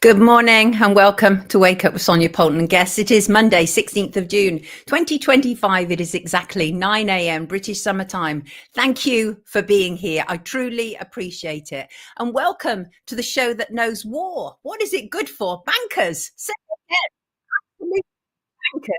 Good morning and welcome to Wake Up with Sonia Poulton and guests. It is Monday, 16th of June, 2025. It is exactly 9 a.m. British Summer Time. Thank you for being here. I truly appreciate it. And welcome to the show that knows war. What is it good for? Bankers. Say it again. Bankers.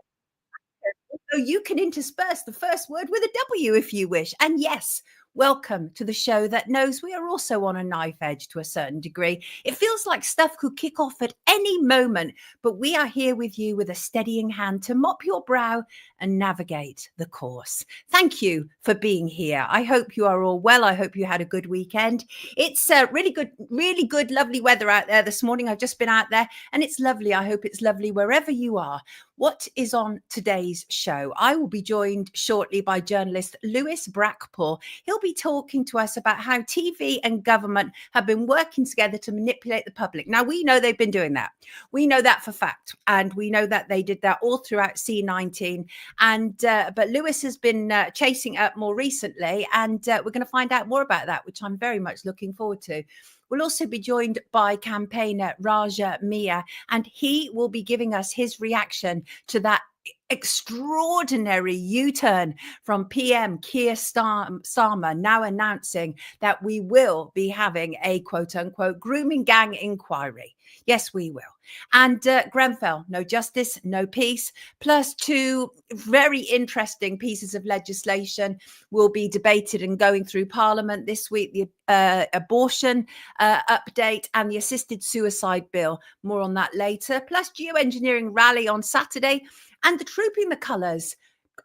So you can intersperse the first word with a W if you wish. And yes, welcome to the show that knows we are also on a knife edge to a certain degree. It feels like stuff could kick off at any moment, but we are here with you with a steadying hand to mop your brow and navigate the course. Thank you for being here. I hope you are all well. I hope you had a good weekend. It's really good, lovely weather out there this morning. I've just been out there and it's lovely. I hope it's lovely wherever you are. What is on today's show? I will be joined shortly by journalist Lewis BRACKPOOL. He'll be talking to us about how TV and government have been working together to manipulate the public. Now, we know they've been doing that. We know that for fact. And we know that they did that all throughout C19. But Lewis has been chasing up more recently. And we're going to find out more about that, which I'm very much looking forward to. We'll also be joined by campaigner Raja Mia, and he will be giving us his reaction to that extraordinary U-turn from PM Keir Starmer, now announcing that we will be having a quote-unquote grooming gang inquiry. Yes, we will. And Grenfell, no justice, no peace, plus two very interesting pieces of legislation will be debated and going through Parliament this week, the abortion update and the assisted suicide bill. More on that later. Plus geoengineering rally on Saturday and the trooping the colours,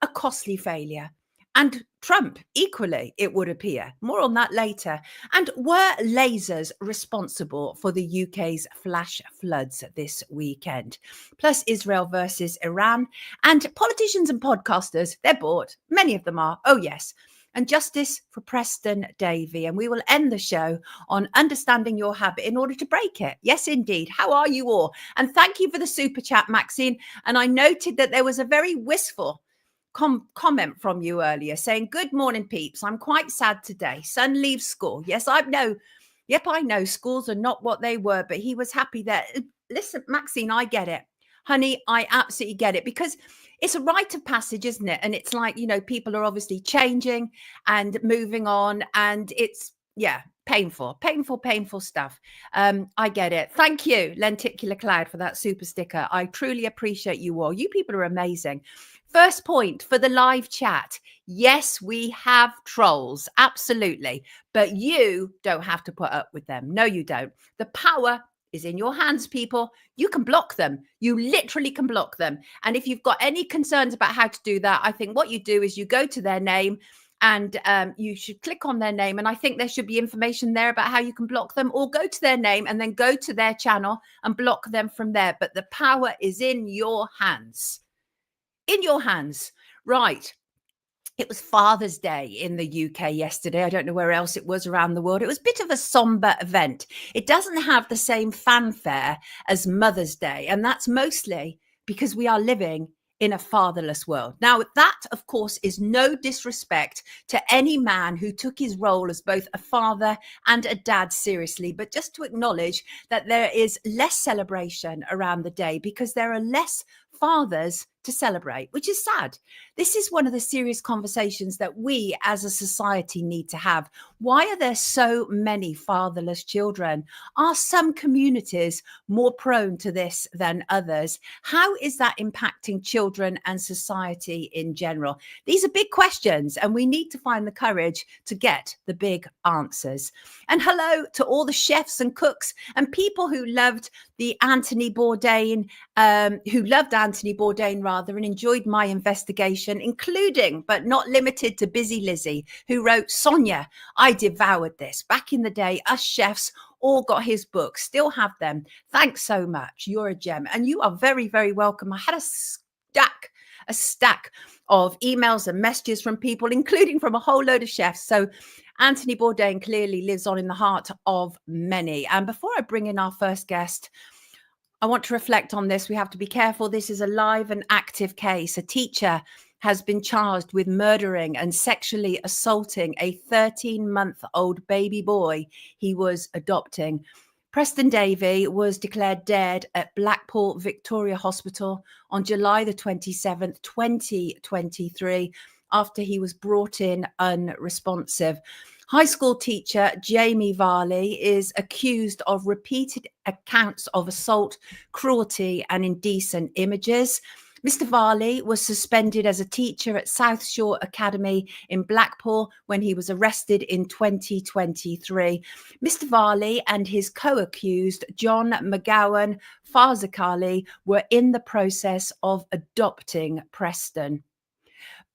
a costly failure. And Trump, equally, it would appear. More on that later. And were lasers responsible for the UK's flash floods this weekend? Plus Israel versus Iran. And politicians and podcasters, they're bored. Many of them are. Oh, yes. And justice for Preston Davey. And we will end the show on understanding your habit in order to break it. Yes, indeed. How are you all? And thank you for the super chat, Maxine. And I noted that there was a very wistful comment from you earlier saying, good morning, peeps. I'm quite sad today. Son leaves school. Yes, I know. Yep, I know schools are not what they were, but he was happy there. Listen, Maxine, I get it. Honey, I absolutely get it because it's a rite of passage, isn't it? And it's like, you know, people are obviously changing and moving on and it's, yeah, painful stuff. I get it. Thank you, Lenticular Cloud, for that super sticker. I truly appreciate you all. You people are amazing. First point for the live chat. Yes, we have trolls. Absolutely. But you don't have to put up with them. No, you don't. The power is in your hands, people. You can block them. You literally can block them. And if you've got any concerns about how to do that, I think what you do is you go to their name and you should click on their name. And I think there should be information there about how you can block them, or go to their name and then go to their channel and block them from there. But the power is in your hands. In your hands. Right. It was Father's Day in the UK yesterday. I don't know where else it was around the world. It was a bit of a somber event. It doesn't have the same fanfare as Mother's Day. And that's mostly because we are living in a fatherless world. Now, that, of course, is no disrespect to any man who took his role as both a father and a dad seriously, but just to acknowledge that there is less celebration around the day because there are less fathers to celebrate, which is sad. This is one of the serious conversations that we as a society need to have. Why are there so many fatherless children? Are some communities more prone to this than others? How is that impacting children and society in general? These are big questions and we need to find the courage to get the big answers. And hello to all the chefs and cooks and people who loved Anthony Bourdain and enjoyed my investigation, including but not limited to Busy Lizzie, who wrote, Sonia, I devoured this. Back in the day, us chefs all got his books, still have them. Thanks so much. You're a gem. And you are very, very welcome. I had a stack of emails and messages from people, including from a whole load of chefs. So Anthony Bourdain clearly lives on in the heart of many. And before I bring in our first guest, I want to reflect on this. We have to be careful. This is a live and active case. A teacher has been charged with murdering and sexually assaulting a 13-month-old baby boy he was adopting. Preston Davey was declared dead at Blackpool Victoria Hospital on July the 27th, 2023, after he was brought in unresponsive. High school teacher Jamie Varley is accused of repeated accounts of assault, cruelty, and indecent images. Mr. Varley was suspended as a teacher at South Shore Academy in Blackpool when he was arrested in 2023. Mr. Varley and his co-accused, John McGowan Farzakali, were in the process of adopting Preston.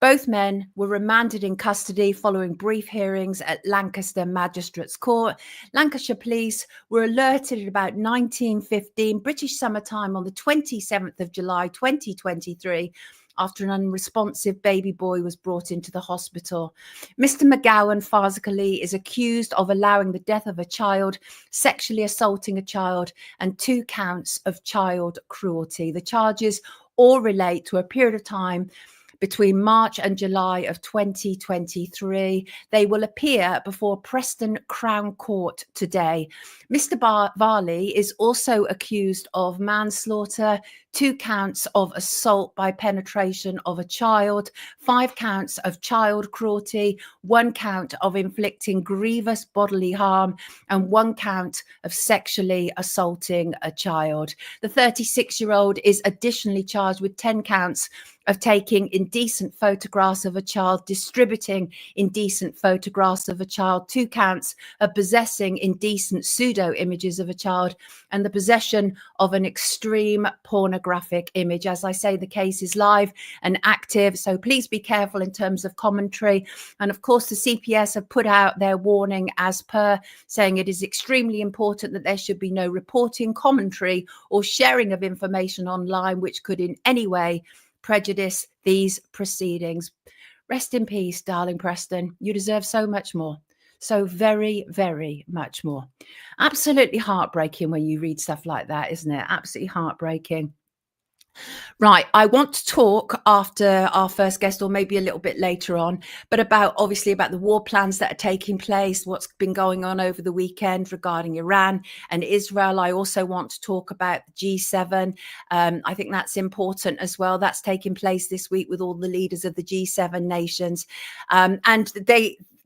Both men were remanded in custody following brief hearings at Lancaster Magistrates Court. Lancashire Police were alerted at about 19:15 British Summer Time on the 27th of July 2023 after an unresponsive baby boy was brought into the hospital. Mr. McGowan Farzakali is accused of allowing the death of a child, sexually assaulting a child, and 2 counts of child cruelty. The charges all relate to a period of time between March and July of 2023. They will appear before Preston Crown Court today. Mr. Varley is also accused of manslaughter, 2 counts of assault by penetration of a child, 5 counts of child cruelty, 1 count of inflicting grievous bodily harm, and 1 count of sexually assaulting a child. The 36-year-old is additionally charged with 10 counts of taking indecent photographs of a child, distributing indecent photographs of a child, 2 counts of possessing indecent pseudo images of a child, and the possession of an extreme pornographic image. As I say, the case is live and active, so please be careful in terms of commentary. And of course, the CPS have put out their warning as per, saying it is extremely important that there should be no reporting, commentary, or sharing of information online which could in any way prejudice these proceedings. Rest in peace, darling Preston. You deserve so much more. So very, very much more. Absolutely heartbreaking when you read stuff like that, isn't it? Absolutely heartbreaking. Right, I want to talk after our first guest, or maybe a little bit later on, but obviously about the war plans that are taking place, what's been going on over the weekend regarding Iran and Israel. I also want to talk about the G7. I think that's important as well. That's taking place this week with all the leaders of the G7 nations. And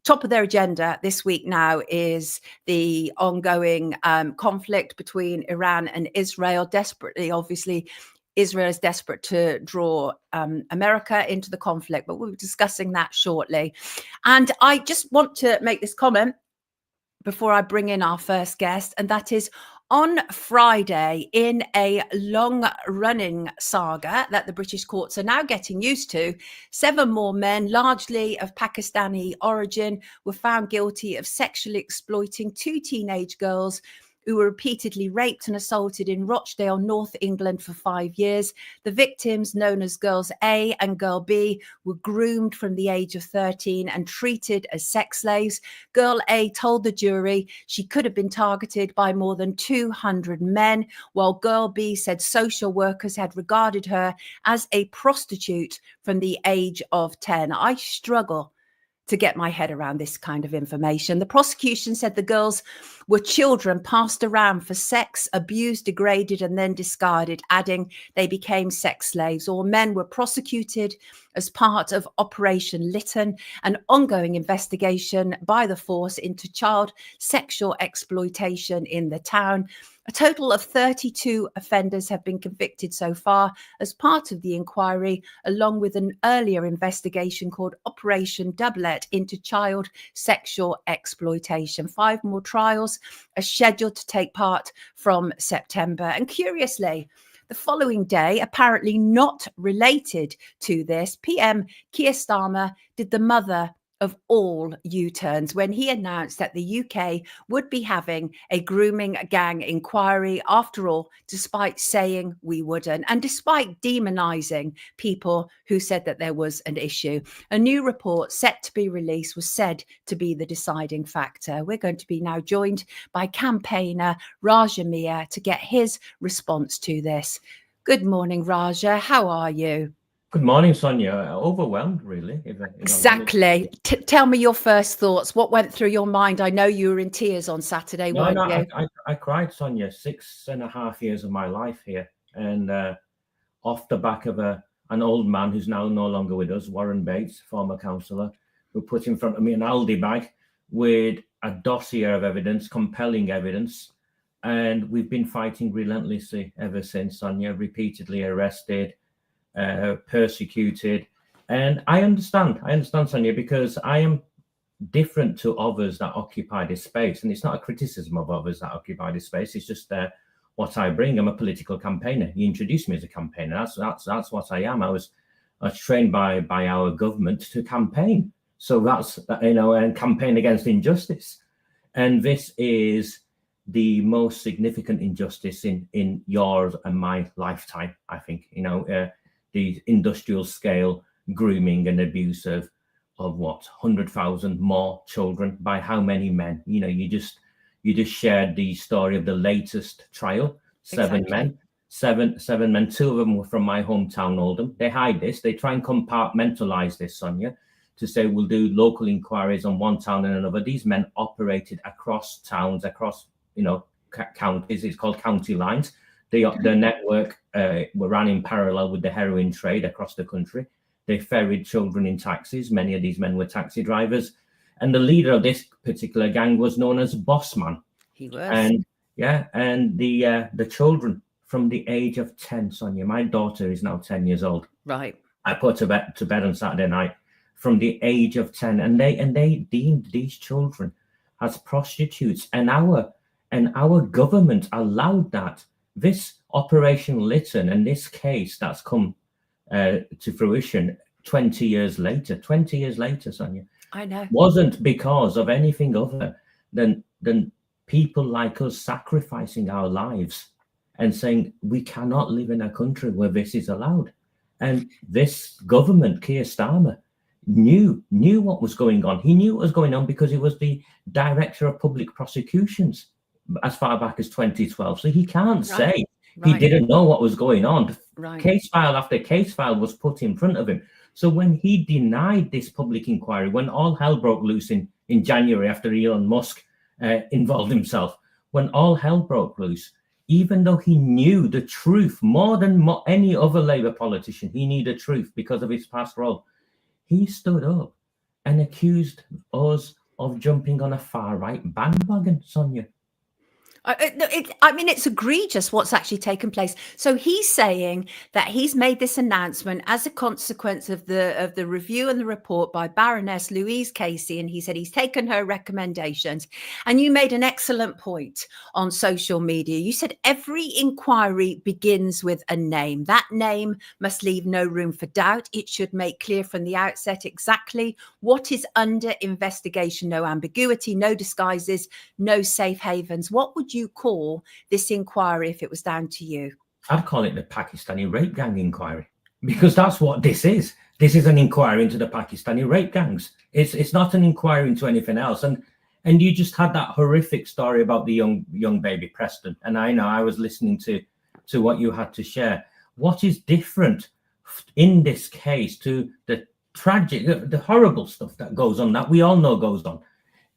top of their agenda this week now is the ongoing conflict between Iran and Israel. Desperately, obviously, Israel is desperate to draw America into the conflict, but we'll be discussing that shortly. And I just want to make this comment before I bring in our first guest, and that is on Friday, in a long-running saga that the British courts are now getting used to, 7 more men, largely of Pakistani origin, were found guilty of sexually exploiting 2 teenage girls who were repeatedly raped and assaulted in Rochdale, North England for 5 years. The victims, known as Girls A and Girl B, were groomed from the age of 13 and treated as sex slaves. Girl A told the jury she could have been targeted by more than 200 men, while Girl B said social workers had regarded her as a prostitute from the age of 10. I struggle to get my head around this kind of information. The prosecution said the girls were children passed around for sex, abused, degraded, and then discarded, adding they became sex slaves. All men were prosecuted as part of Operation Lytton, an ongoing investigation by the force into child sexual exploitation in the town. A total of 32 offenders have been convicted so far as part of the inquiry, along with an earlier investigation called Operation Doublet into child sexual exploitation. 5 more trials are scheduled to take part from September. And curiously, the following day, apparently not related to this, PM Keir Starmer did the mother of all U-turns when he announced that the UK would be having a grooming gang inquiry, after all, despite saying we wouldn't, and despite demonising people who said that there was an issue. A new report set to be released was said to be the deciding factor. We're going to be now joined by campaigner Raja Miah to get his response to this. Good morning, Raja. How are you? Good morning, Sonia. Overwhelmed, really. If I'm Exactly. Tell me your first thoughts. What went through your mind? I know you were in tears on Saturday, no, weren't no, you? I cried, Sonia. 6.5 years of my life here, and off the back of an old man who's now no longer with us, Warren Bates, former councillor, who put in front of me an Aldi bag with a dossier of evidence, compelling evidence, and we've been fighting relentlessly ever since. Sonia, repeatedly arrested, persecuted. And I understand, Sonia, because I am different to others that occupy this space. And it's not a criticism of others that occupy this space. It's just what I bring. I'm a political campaigner. You introduced me as a campaigner. That's what I am. I was trained by our government to campaign. So that's, and campaign against injustice. And this is the most significant injustice in yours and my lifetime, I think. The industrial scale grooming and abuse of what, 100,000 more children by how many men? You just shared the story of the latest trial. Seven men, 2 of them were from my hometown, Oldham. They hide this. They try and compartmentalize this, Sonia, to say we'll do local inquiries on one town and another. These men operated across towns, across counties. It's called county lines. The network were ran in parallel with the heroin trade across the country. They ferried children in taxis. Many of these men were taxi drivers. And the leader of this particular gang was known as Bossman. He was. And the children from the age of 10, Sonia, my daughter is now 10 years old. Right. I put her to bed on Saturday night from the age of 10. And they deemed these children as prostitutes. And our government allowed that. This Operation Lytton and this case that's come to fruition 20 years later, Sonia, I know, wasn't because of anything other than people like us sacrificing our lives and saying we cannot live in a country where this is allowed. And this government, Keir Starmer, knew what was going on. He knew what was going on because he was the director of public prosecutions as far back as 2012. So he can't say he didn't know what was going on. Case file after case file was put in front of him. So when he denied this public inquiry, when all hell broke loose in January after Elon Musk involved himself, when all hell broke loose, even though he knew the truth more than any other Labour politician, he knew the truth because of his past role, he stood up and accused us of jumping on a far-right bandwagon, Sonia. I mean, it's egregious what's actually taken place. So he's saying that he's made this announcement as a consequence of the review and the report by Baroness Louise Casey, and he said he's taken her recommendations. And you made an excellent point on social media. You said every inquiry begins with a name. That name must leave no room for doubt. It should make clear from the outset exactly what is under investigation. No ambiguity, no disguises, no safe havens. What would you call this inquiry if it was down to you? I'd call it the Pakistani rape gang inquiry, because that's what this is. This is an inquiry into the Pakistani rape gangs. It's not an inquiry into anything else. And you just had that horrific story about the young baby Preston. And I know I was listening to what you had to share. What is different in this case to the tragic, the horrible stuff that goes on, that we all know goes on,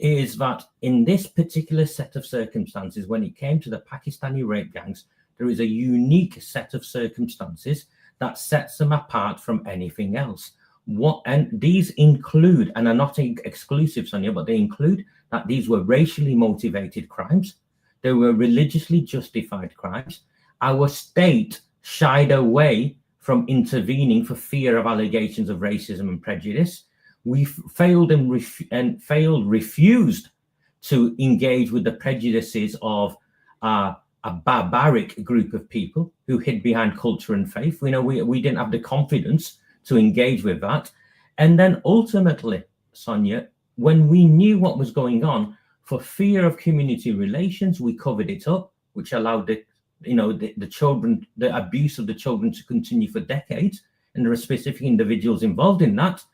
is that in this particular set of circumstances, when it came to the Pakistani rape gangs, there is a unique set of circumstances that sets them apart from anything else. And these include, and are not exclusive, Sonia, but they include that these were racially motivated crimes. They were religiously justified crimes. Our state shied away from intervening for fear of allegations of racism and prejudice. We refused to engage with the prejudices of a barbaric group of people who hid behind culture and faith. We didn't have the confidence to engage with that. And then ultimately, Sonia, when we knew what was going on, for fear of community relations, we covered it up, which allowed the children, the abuse of the children to continue for decades. And there are specific individuals involved in that.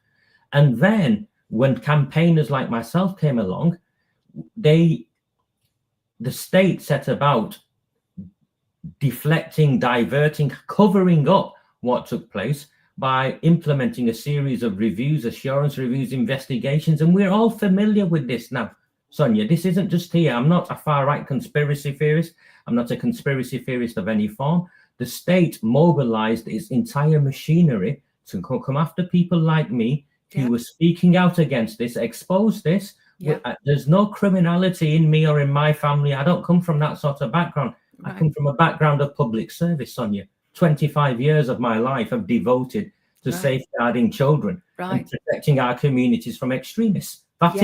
And then when campaigners like myself came along, the state set about deflecting, diverting, covering up what took place by implementing a series of reviews, assurance reviews, investigations. And we're all familiar with this now, Sonia. This isn't just here. I'm not a far-right conspiracy theorist. I'm not a conspiracy theorist of any form. The state mobilized its entire machinery to come after people like me who were speaking out against this, expose this. There's no criminality in me or in my family. I don't come from that sort of background. I come from a background of public service, Sonia. 25 years of my life I've devoted to safeguarding children and protecting our communities from extremists. That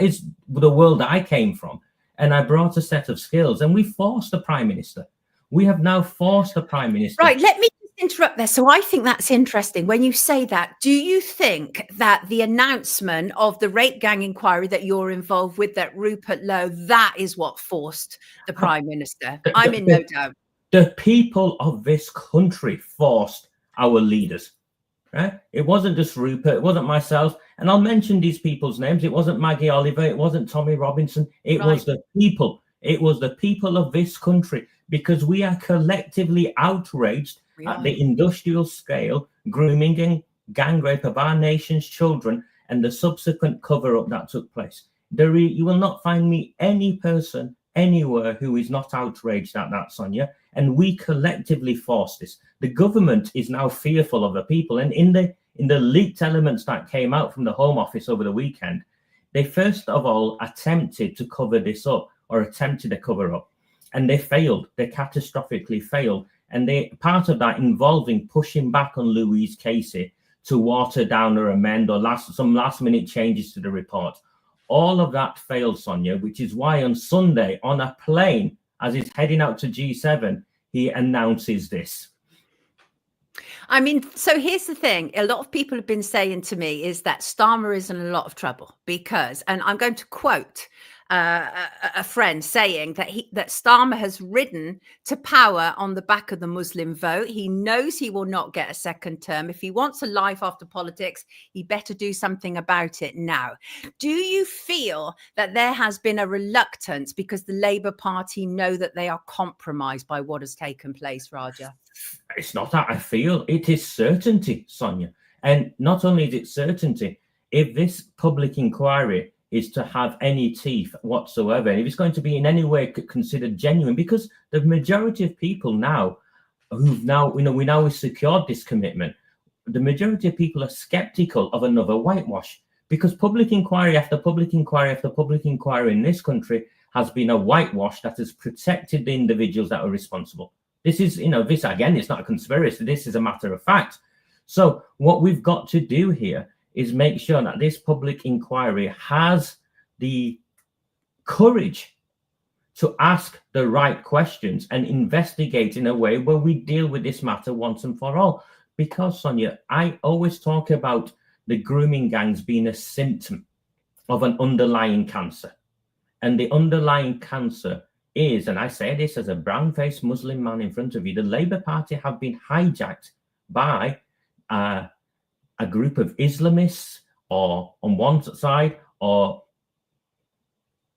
is the world I came from. And I brought a set of skills, and we forced the Prime Minister. We have now forced the Prime Minister. Right, let me interrupt there. So I think that's interesting. When you say that, do you think that the announcement of the rape gang inquiry that you're involved with, that Rupert Lowe, that is what forced the Prime Minister? I'm in no doubt. The people of this country forced our leaders. Right? It wasn't just Rupert, it wasn't myself. And I'll mention these people's names. It wasn't Maggie Oliver, it wasn't Tommy Robinson. It was the people. It was the people of this country, because we are collectively outraged at the industrial scale grooming and gang rape of our nation's children and the subsequent cover-up that took place. You will not find me any person anywhere who is not outraged at that, Sonia. And we collectively forced this. The government is now fearful of the people. And in the leaked elements that came out from the Home Office over the weekend, they first of all attempted to cover this up, or attempted a cover-up. And they failed. They catastrophically failed. And part of that involving pushing back on Louise Casey to water down or amend or some last-minute changes to the report. All of that failed, Sonia, which is why on Sunday, on a plane, as he's heading out to G7, he announces this. I mean, so here's the thing. A lot of people have been saying to me is that Starmer is in a lot of trouble because, and I'm going to quote a friend saying that Starmer has ridden to power on the back of the Muslim vote. He knows he will not get a second term. If he wants a life after politics, he better do something about it now. Do you feel that there has been a reluctance because the Labour Party know that they are compromised by what has taken place, Raja? It's not that I feel. It is certainty, Sonia. And not only is it certainty, if this public inquiry is to have any teeth whatsoever, and if it's going to be in any way considered genuine, because the majority of people now we now secured this commitment, the majority of people are skeptical of another whitewash, because public inquiry after public inquiry after public inquiry in this country has been a whitewash that has protected the individuals that are responsible. This is, this again, it's not a conspiracy. This is a matter of fact. So what we've got to do here is make sure that this public inquiry has the courage to ask the right questions and investigate in a way where we deal with this matter once and for all. Because, Sonia, I always talk about the grooming gangs being a symptom of an underlying cancer. And the underlying cancer is, and I say this as a brown-faced Muslim man in front of you, the Labour Party have been hijacked by a group of Islamists, or on one side, or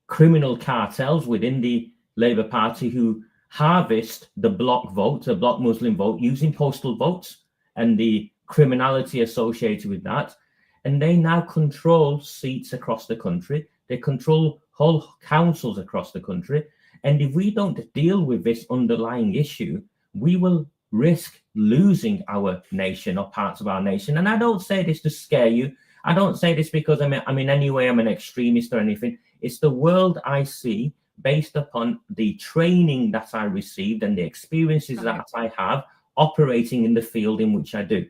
criminal cartels within the Labour Party who harvest the bloc vote, the bloc Muslim vote, using postal votes and the criminality associated with that. And they now control seats across the country. They control whole councils across the country. And if we don't deal with this underlying issue, we will risk losing our nation or parts of our nation. And I don't say this to scare you. I don't say this because I'm in any way I'm an extremist or anything. It's the world I see based upon the training that I received and the experiences that I have operating in the field in which I do.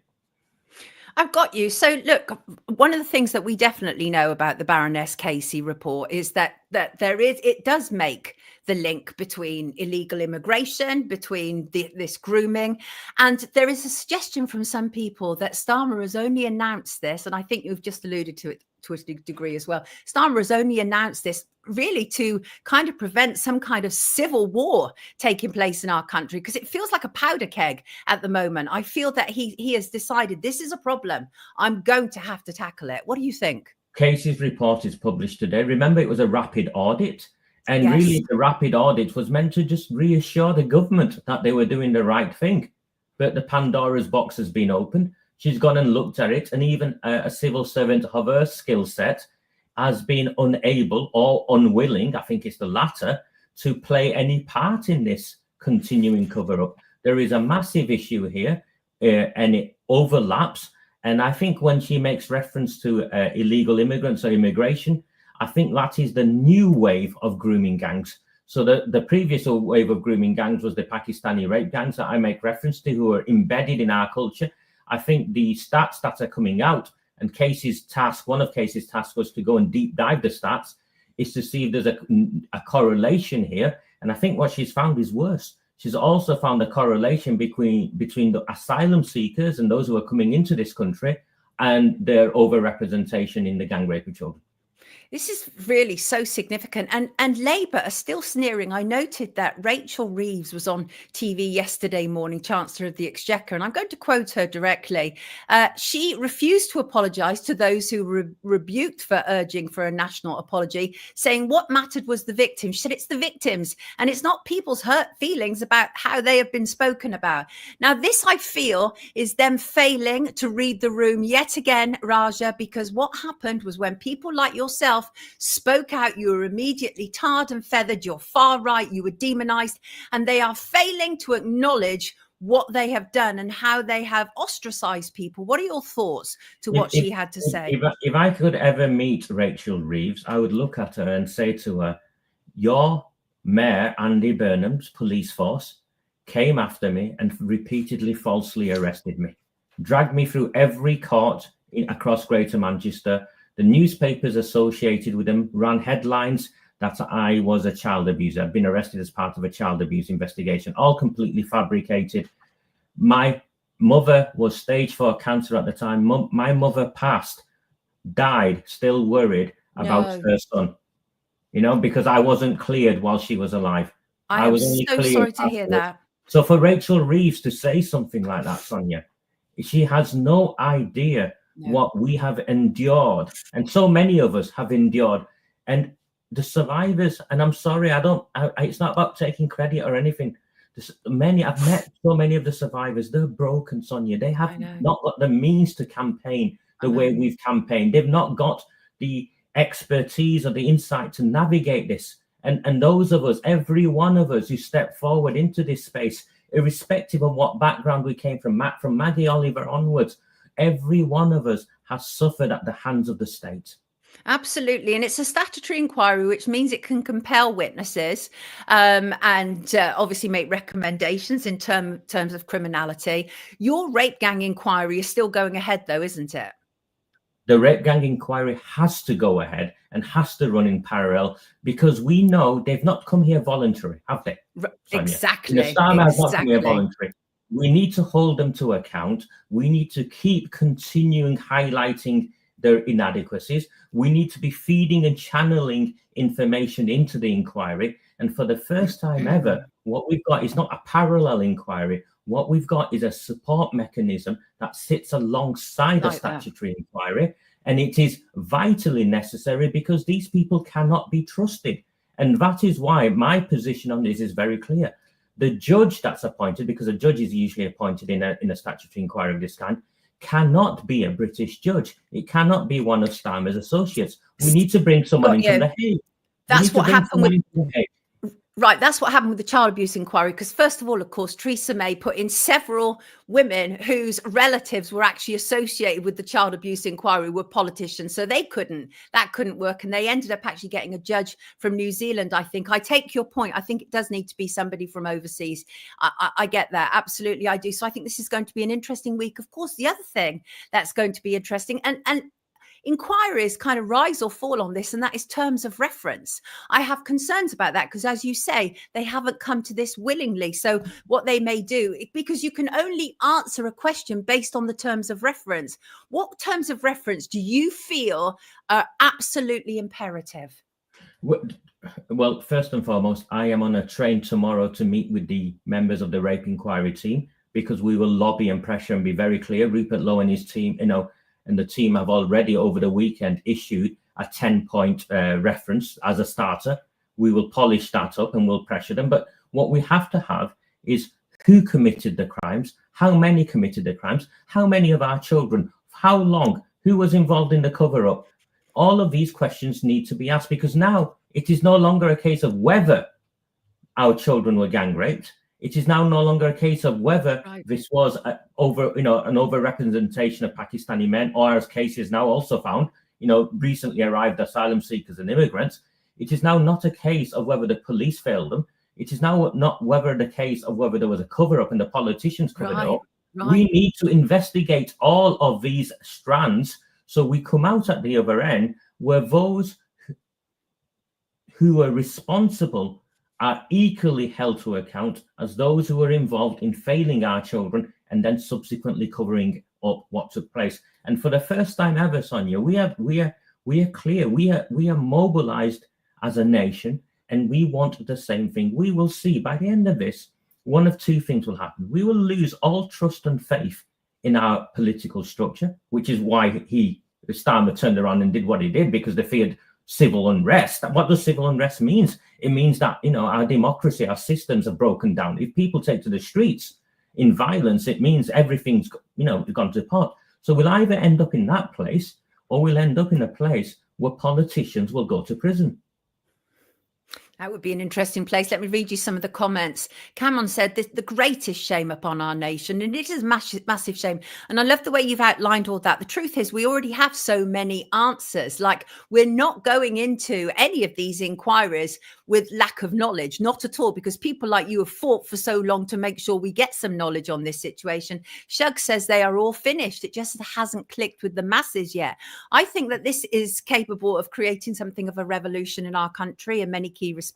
I've got you. So look, one of the things that we definitely know about the Baroness Casey report is that it does make the link between illegal immigration, between this grooming. And there is a suggestion from some people that Starmer has only announced this, and I think you've just alluded to it to a degree as well. Starmer has only announced this really to kind of prevent some kind of civil war taking place in our country, because it feels like a powder keg at the moment. I feel that he has decided this is a problem. I'm going to have to tackle it. What do you think? Casey's report is published today. Remember, it was a rapid audit. And really, the rapid audit was meant to just reassure the government that they were doing the right thing. But the Pandora's box has been opened. She's gone and looked at it, and even a civil servant of her skill set has been unable or unwilling, I think it's the latter, to play any part in this continuing cover-up. There is a massive issue here, and it overlaps. And I think when she makes reference to illegal immigrants or immigration, I think that is the new wave of grooming gangs. So the previous wave of grooming gangs was the Pakistani rape gangs that I make reference to, who are embedded in our culture. I think the stats that are coming out, and one of Casey's tasks was to go and deep dive the stats, is to see if there's a correlation here. And I think what she's found is worse. She's also found a correlation between the asylum seekers and those who are coming into this country and their overrepresentation in the gang rape of children. This is really so significant. And Labour are still sneering. I noted that Rachel Reeves was on TV yesterday morning, Chancellor of the Exchequer, and I'm going to quote her directly. She refused to apologise to those who were rebuked for urging for a national apology, saying what mattered was the victims. She said it's the victims and it's not people's hurt feelings about how they have been spoken about. Now, this, I feel, is them failing to read the room yet again, Raja, because what happened was when people like yourself spoke out, you were immediately tarred and feathered, you're far right, you were demonized, and they are failing to acknowledge what they have done and how they have ostracized people. What are your thoughts to what she had to say? If I could ever meet Rachel Reeves, I would look at her and say to her, your Mayor Andy Burnham's police force came after me and repeatedly falsely arrested me, dragged me through every court across Greater Manchester. The newspapers associated with them ran headlines that I was a child abuser. I'd been arrested as part of a child abuse investigation, all completely fabricated. My mother was stage 4 cancer at the time. My mother died, still worried about her son, because I wasn't cleared while she was alive. I was only so sorry to hear that. So for Rachel Reeves to say something like that, Sonia, she has no idea what we have endured, and so many of us have endured. And the survivors, and I'm sorry, it's not about taking credit or anything. I've met so many of the survivors. They're broken, Sonia. They have not got the means to campaign the way we've campaigned. They've not got the expertise or the insight to navigate this. And those of us, every one of us who step forward into this space, irrespective of what background we came from Maggie Oliver onwards, every one of us has suffered at the hands of the state. Absolutely. And it's a statutory inquiry, which means it can compel witnesses and obviously make recommendations in terms of criminality. Your rape gang inquiry is still going ahead, though, isn't it? The rape gang inquiry has to go ahead and has to run in parallel, because we know they've not come here voluntary, have they? Sonia? Exactly. The Starmer has not come here voluntary. We need to hold them to account. We need to keep continuing highlighting their inadequacies. We need to be feeding and channeling information into the inquiry. And for the first time ever, what we've got is not a parallel inquiry. What we've got is a support mechanism that sits alongside a statutory inquiry. And it is vitally necessary because these people cannot be trusted. And that is why my position on this is very clear. The judge that's appointed, because a judge is usually appointed in a statutory inquiry of this kind, cannot be a British judge. It cannot be one of Starmer's associates. We need to bring someone into the Hague. That's what happened with Right, that's what happened with the child abuse inquiry, because first of all, of course, Theresa May put in several women whose relatives were actually associated with the child abuse inquiry were politicians, so that couldn't work, and they ended up actually getting a judge from New Zealand, I think. I take your point. I think it does need to be somebody from overseas. I get that. Absolutely, I do. So I think this is going to be an interesting week. Of course, the other thing that's going to be interesting, and inquiries kind of rise or fall on this, and that is terms of reference. I have concerns about that because, as you say, they haven't come to this willingly. So what they may do, because you can only answer a question based on the terms of reference. What terms of reference do you feel are absolutely imperative? Well, first and foremost, I am on a train tomorrow to meet with the members of the rape inquiry team, because we will lobby and pressure and be very clear. Rupert Lowe and his team, and the team have already over the weekend issued a 10-point reference as a starter. We will polish that up and we'll pressure them. But what we have to have is who committed the crimes, how many committed the crimes, how many of our children, how long, who was involved in the cover-up. All of these questions need to be asked, because now it is no longer a case of whether our children were gang raped. It is now no longer a case of whether this was an overrepresentation of Pakistani men, or as cases now also found, recently arrived asylum seekers and immigrants. It is now not a case of whether the police failed them. It is now not whether the case of whether there was a cover-up and the politicians covered it up. We need to investigate all of these strands so we come out at the other end where those who are responsible are equally held to account as those who are involved in failing our children and then subsequently covering up what took place. And for the first time ever, Sonia, we are clear. We are mobilized as a nation, and we want the same thing. We will see by the end of this, one of two things will happen. We will lose all trust and faith in our political structure, which is why Starmer turned around and did what he did, because they feared civil unrest. What does civil unrest mean? It means that our democracy, our systems are broken down. If people take to the streets in violence, it means everything's gone to pot. So we'll either end up in that place, or we'll end up in a place where politicians will go to prison. That would be an interesting place. Let me read you some of the comments. Cameron said, the greatest shame upon our nation, and it is massive shame. And I love the way you've outlined all that. The truth is, we already have so many answers. Like, we're not going into any of these inquiries with lack of knowledge, not at all, because people like you have fought for so long to make sure we get some knowledge on this situation. Shug says they are all finished. It just hasn't clicked with the masses yet. I think that this is capable of creating something of a revolution in our country in many key respects.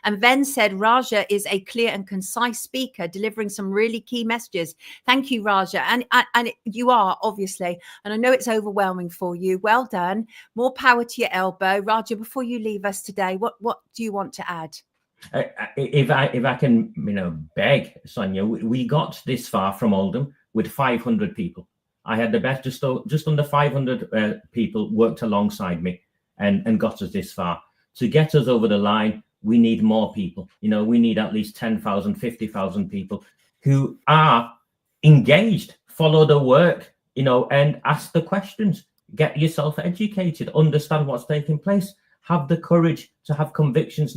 And Ven said Raja is a clear and concise speaker, delivering some really key messages. Thank you, Raja. And you are, obviously, and I know it's overwhelming for you. Well done. More power to your elbow. Raja, before you leave us today, what do you want to add? If I can, beg, Sonia, we got this far from Oldham with 500 people. I had the best, just under 500 people worked alongside me and got us this far. To get us over the line, we need more people. We need at least 10,000, 50,000 people who are engaged, follow the work, and ask the questions. Get yourself educated, understand what's taking place. Have the courage to have convictions,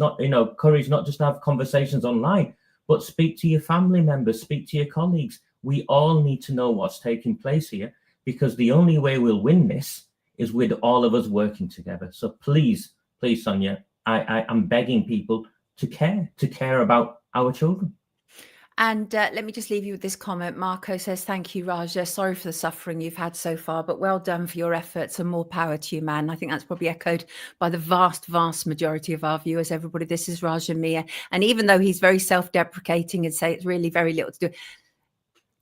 courage not just to have conversations online, but speak to your family members, speak to your colleagues. We all need to know what's taking place here, because the only way we'll win this is with all of us working together. So please, Sonia, I'm begging people to care about our children. And let me just leave you with this comment. Marco says, thank you, Raja. Sorry for the suffering you've had so far, but well done for your efforts and more power to you, man. I think that's probably echoed by the vast, vast majority of our viewers. Everybody, this is Raja Mia. And even though he's very self-deprecating and say it's really very little to do,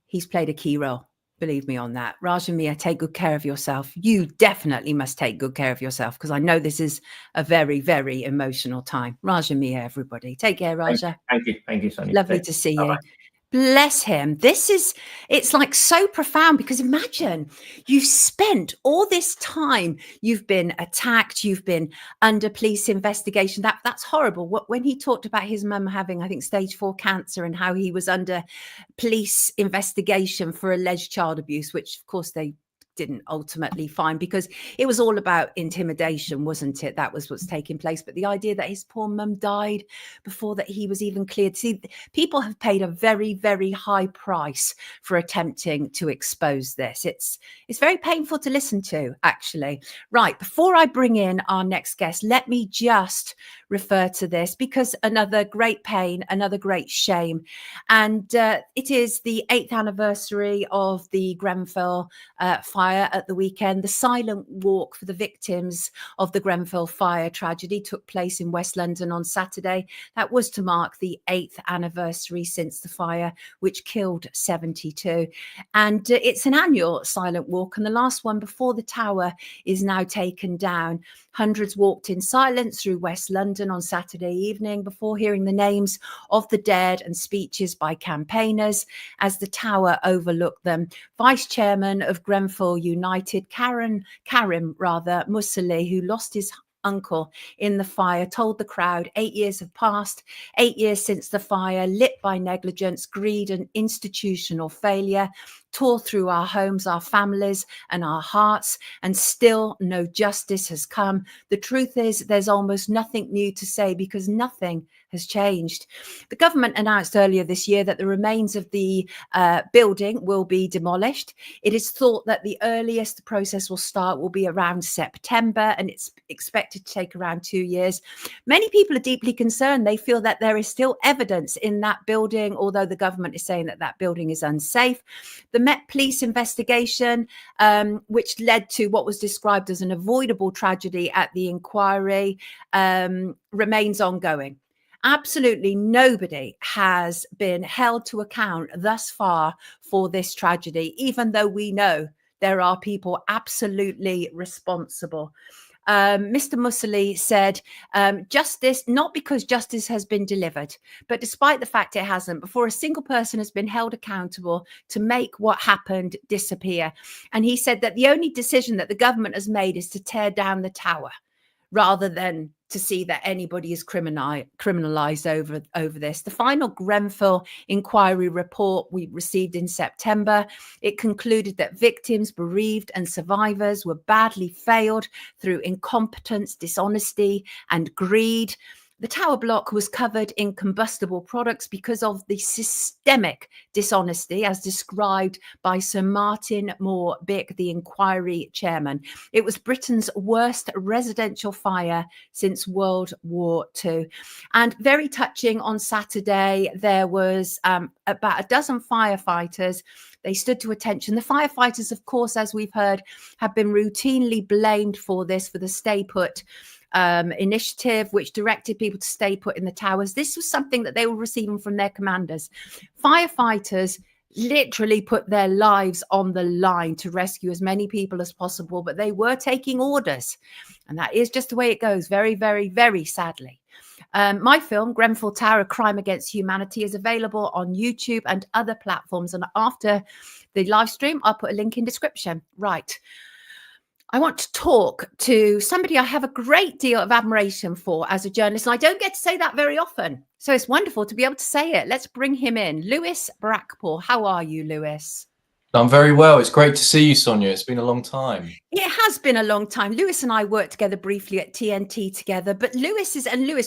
he's played a key role. Believe me on that. Raja Mia, take good care of yourself. You definitely must take good care of yourself, because I know this is a very, very emotional time. Raja Mia, everybody. Take care, Raja. Thank you, Sonia. Lovely to see you. Bless him. It's like so profound, because imagine you've spent all this time, you've been attacked, you've been under police investigation. That's horrible. When he talked about his mum having, I think, stage 4 cancer, and how he was under police investigation for alleged child abuse, which of course they didn't ultimately find, because it was all about intimidation, wasn't it? That was what's taking place. But the idea that his poor mum died before that he was even cleared. See, people have paid a very, very high price for attempting to expose this. It's very painful to listen to, actually. Right, before I bring in our next guest, let me just refer to this, because another great pain, another great shame. And it is the 8th anniversary of the Grenfell Fire at the weekend. The silent walk for the victims of the Grenfell Fire tragedy took place in West London on Saturday. That was to mark the 8th anniversary since the fire, which killed 72. And it's an annual silent walk, and the last one before the tower is now taken down. Hundreds walked in silence through West London on Saturday evening before hearing the names of the dead and speeches by campaigners as the tower overlooked them. Vice Chairman of Grenfell United, Karim Musali, who lost his uncle in the fire told the crowd 8 years have passed, 8 years since the fire, lit by negligence, greed and institutional failure, tore through our homes, our families and our hearts, and still no justice has come. The truth is there's almost nothing new to say because nothing has changed. The government announced earlier this year that the remains of the building will be demolished. It is thought that the earliest the process will start will be around September, and it's expected to take around 2 years. Many people are deeply concerned. They feel that there is still evidence in that building, although the government is saying that that building is unsafe. The Met Police investigation, which led to what was described as an avoidable tragedy at the inquiry, remains ongoing. Absolutely nobody has been held to account thus far for this tragedy, even though we know there are people absolutely responsible. Mr. Mussoli said, justice, not because justice has been delivered, but despite the fact it hasn't, before a single person has been held accountable to make what happened disappear. And he said that the only decision that the government has made is to tear down the tower, rather than to see that anybody is criminalized over this. The final Grenfell inquiry report we received in September, it concluded that victims, bereaved and survivors were badly failed through incompetence, dishonesty and greed. The tower block was covered in combustible products because of the systemic dishonesty, as described by Sir Martin Moore-Bick, the inquiry chairman. It was Britain's worst residential fire since World War II. And very touching, on Saturday, there was about a dozen firefighters. They stood to attention. The firefighters, of course, as we've heard, have been routinely blamed for this, for the Stay Put initiative, which directed people to stay put in the towers. This was something that they were receiving from their commanders. Firefighters literally put their lives on the line to rescue as many people as possible, but they were taking orders. And that is just the way it goes, very, very, very sadly. My film, Grenfell Tower, A Crime Against Humanity, is available on YouTube and other platforms. And after the live stream, I'll put a link in description. Right. I want to talk to somebody I have a great deal of admiration for as a journalist, and I don't get to say that very often. So it's wonderful to be able to say it. Let's bring him in. Lewis Brackpool. How are you, Lewis? I'm very well. It's great to see you, Sonia. It's been a long time. It has been a long time. Lewis and I worked together briefly at TNT together, but Lewis,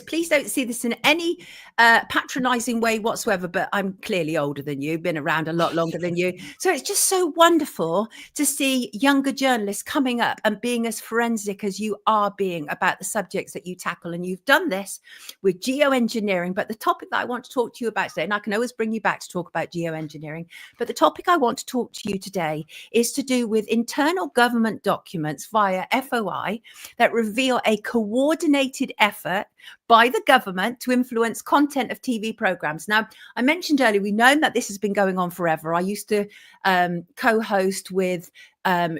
please don't see this in any patronizing way whatsoever, but I'm clearly older than you, been around a lot longer than you. So it's just so wonderful to see younger journalists coming up and being as forensic as you are being about the subjects that you tackle. And you've done this with geoengineering, but the topic that I want to talk to you about today, and I can always bring you back to talk about geoengineering, but the topic I want to talk to you today is to do with internal government documents via FOI that reveal a coordinated effort by the government to influence content of TV programs. Now, I mentioned earlier, we've known that this has been going on forever. I used to co-host with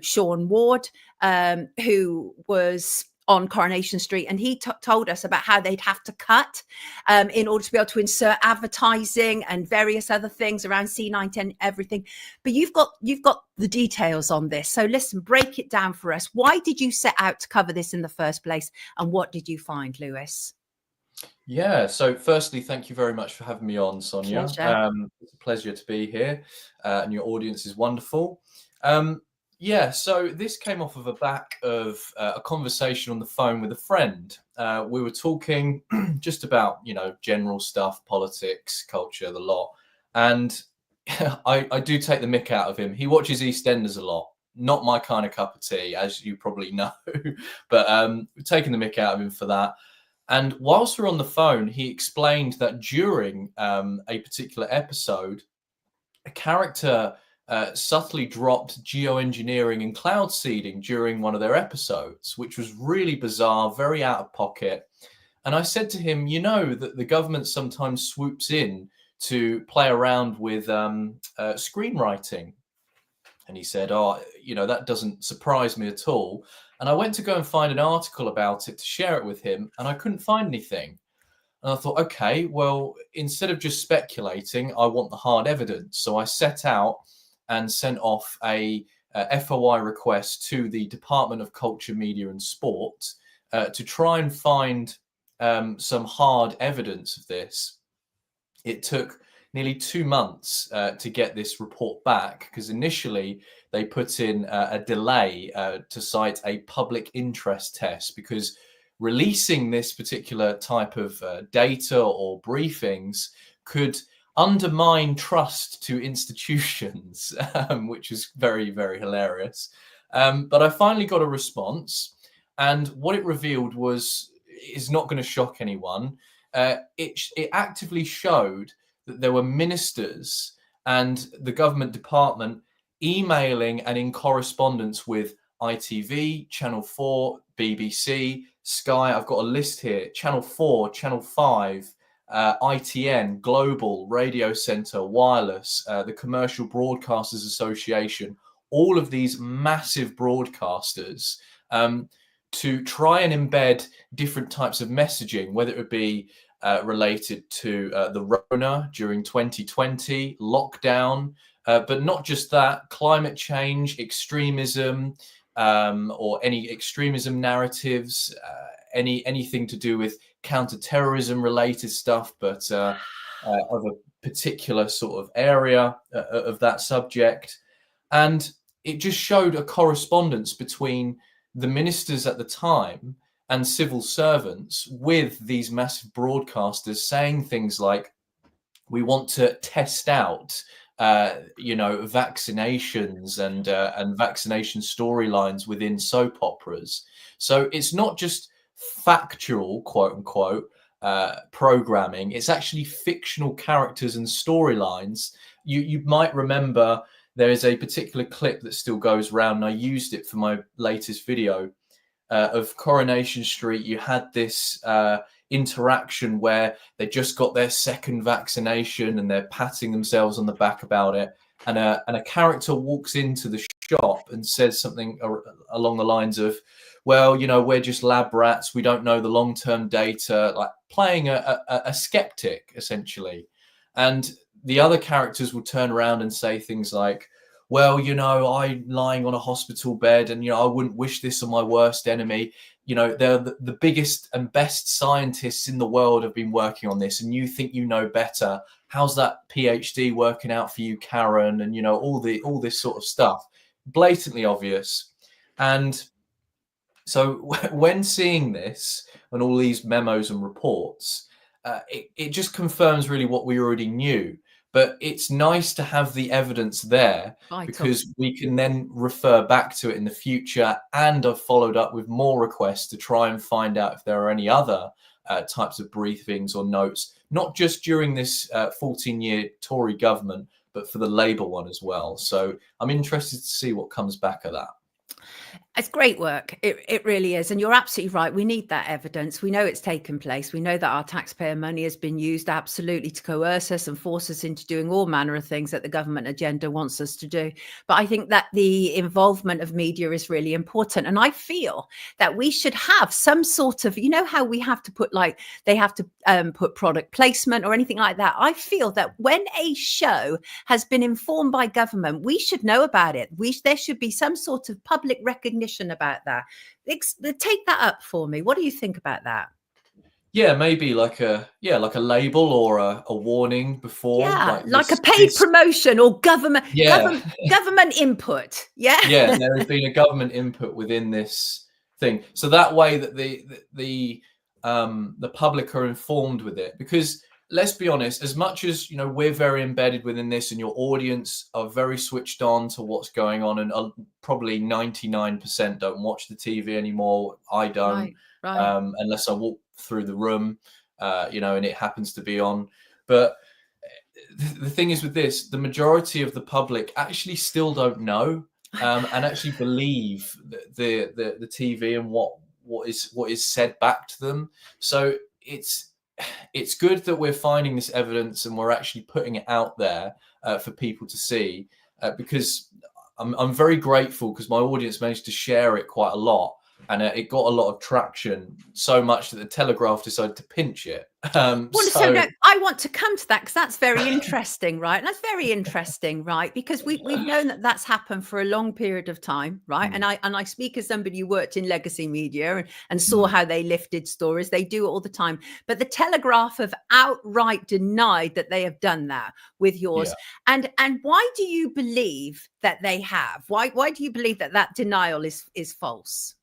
Sean Ward, who was on Coronation Street, and he told us about how they'd have to cut in order to be able to insert advertising and various other things around C910, everything. But you've got the details on this. So listen, break it down for us. Why did you set out to cover this in the first place, and what did you find, Lewis? Yeah, so firstly, thank you very much for having me on, Sonia. It's a pleasure to be here, and your audience is wonderful. Yeah, so this came off of the back of a conversation on the phone with a friend. We were talking just about, general stuff, politics, culture, the lot. And I do take the mick out of him. He watches EastEnders a lot. Not my kind of cup of tea, as you probably know. But we're taking the mick out of him for that. And whilst we're on the phone, he explained that during a particular episode, a character subtly dropped geoengineering and cloud seeding during one of their episodes, which was really bizarre, very out of pocket. And I said to him, that the government sometimes swoops in to play around with screenwriting. And he said, that doesn't surprise me at all. And I went to go and find an article about it to share it with him, and I couldn't find anything. And I thought, okay, well, instead of just speculating, I want the hard evidence. So I set out and sent off a FOI request to the Department of Culture, Media and Sport to try and find some hard evidence of this, it took nearly 2 months to get this report back, because initially they put in a delay to cite a public interest test, because releasing this particular type of data or briefings could undermine trust to institutions, which is very, very hilarious. But I finally got a response, and what it revealed is not going to shock anyone. It actively showed that there were ministers and the government department emailing and in correspondence with ITV, Channel 4, BBC, Sky. I've got a list here: Channel 4, Channel 5, ITN, Global, Radio Centre, Wireless, the Commercial Broadcasters Association, all of these massive broadcasters, to try and embed different types of messaging, whether it would be related to the Rona during 2020, lockdown, but not just that, climate change, extremism, or any extremism narratives, anything to do with counter-terrorism related stuff, but of a particular sort of area of that subject. And it just showed a correspondence between the ministers at the time and civil servants with these massive broadcasters saying things like, we want to test out vaccinations and vaccination storylines within soap operas. So it's not just factual, quote unquote, programming. It's actually fictional characters and storylines. You might remember there is a particular clip that still goes around, and I used it for my latest video of Coronation Street. You had this interaction where they just got their second vaccination and they're patting themselves on the back about it, and a character walks into the shop and says something along the lines of, well, we're just lab rats, we don't know the long-term data, like playing a skeptic essentially. And the other characters will turn around and say things like, well, I'm lying on a hospital bed and, I wouldn't wish this on my worst enemy. They're the biggest and best scientists in the world have been working on this, and you think you know better. How's that PhD working out for you, Karen? And, all this sort of stuff, blatantly obvious. And so when seeing this and all these memos and reports, it just confirms really what we already knew. But it's nice to have the evidence there, because we can then refer back to it in the future. And I've followed up with more requests to try and find out if there are any other types of briefings or notes, not just during this 14-year Tory government, but for the Labour one as well. So I'm interested to see what comes back of that. It's great work. It really is. And you're absolutely right. We need that evidence. We know it's taken place. We know that our taxpayer money has been used absolutely to coerce us and force us into doing all manner of things that the government agenda wants us to do. But I think that the involvement of media is really important. And I feel that we should have some sort of, how we have to put they have to put product placement or anything like that. I feel that when a show has been informed by government, we should know about it. There should be some sort of public recognition about that. Take that up for me. What do you think about that? Yeah, maybe like a label or a warning before. Yeah, like a paid promotion or government input. Yeah. Yeah, there has been a government input within this thing, so that way that the public are informed with it. Because let's be honest, as much as we're very embedded within this, and your audience are very switched on to what's going on, and probably 99% don't watch the TV anymore. I don't, right. Unless I walk through the room, and it happens to be on. But the thing is with this, the majority of the public actually still don't know, and actually believe the TV and what is said back to them. So it's good that we're finding this evidence and we're actually putting it out there for people to see, because I'm very grateful, because my audience managed to share it quite a lot. and it got a lot of traction, so much that the Telegraph decided to pinch it. Well, so no, I want to come to that because that's very interesting, right? And that's very interesting, right? Because we've known that that's happened for a long period of time, right? And I speak as somebody who worked in legacy media and saw how they lifted stories. They do it all the time, but the Telegraph have outright denied that they have done that with yours. And why do you believe that they have? Why do you believe that that denial is false?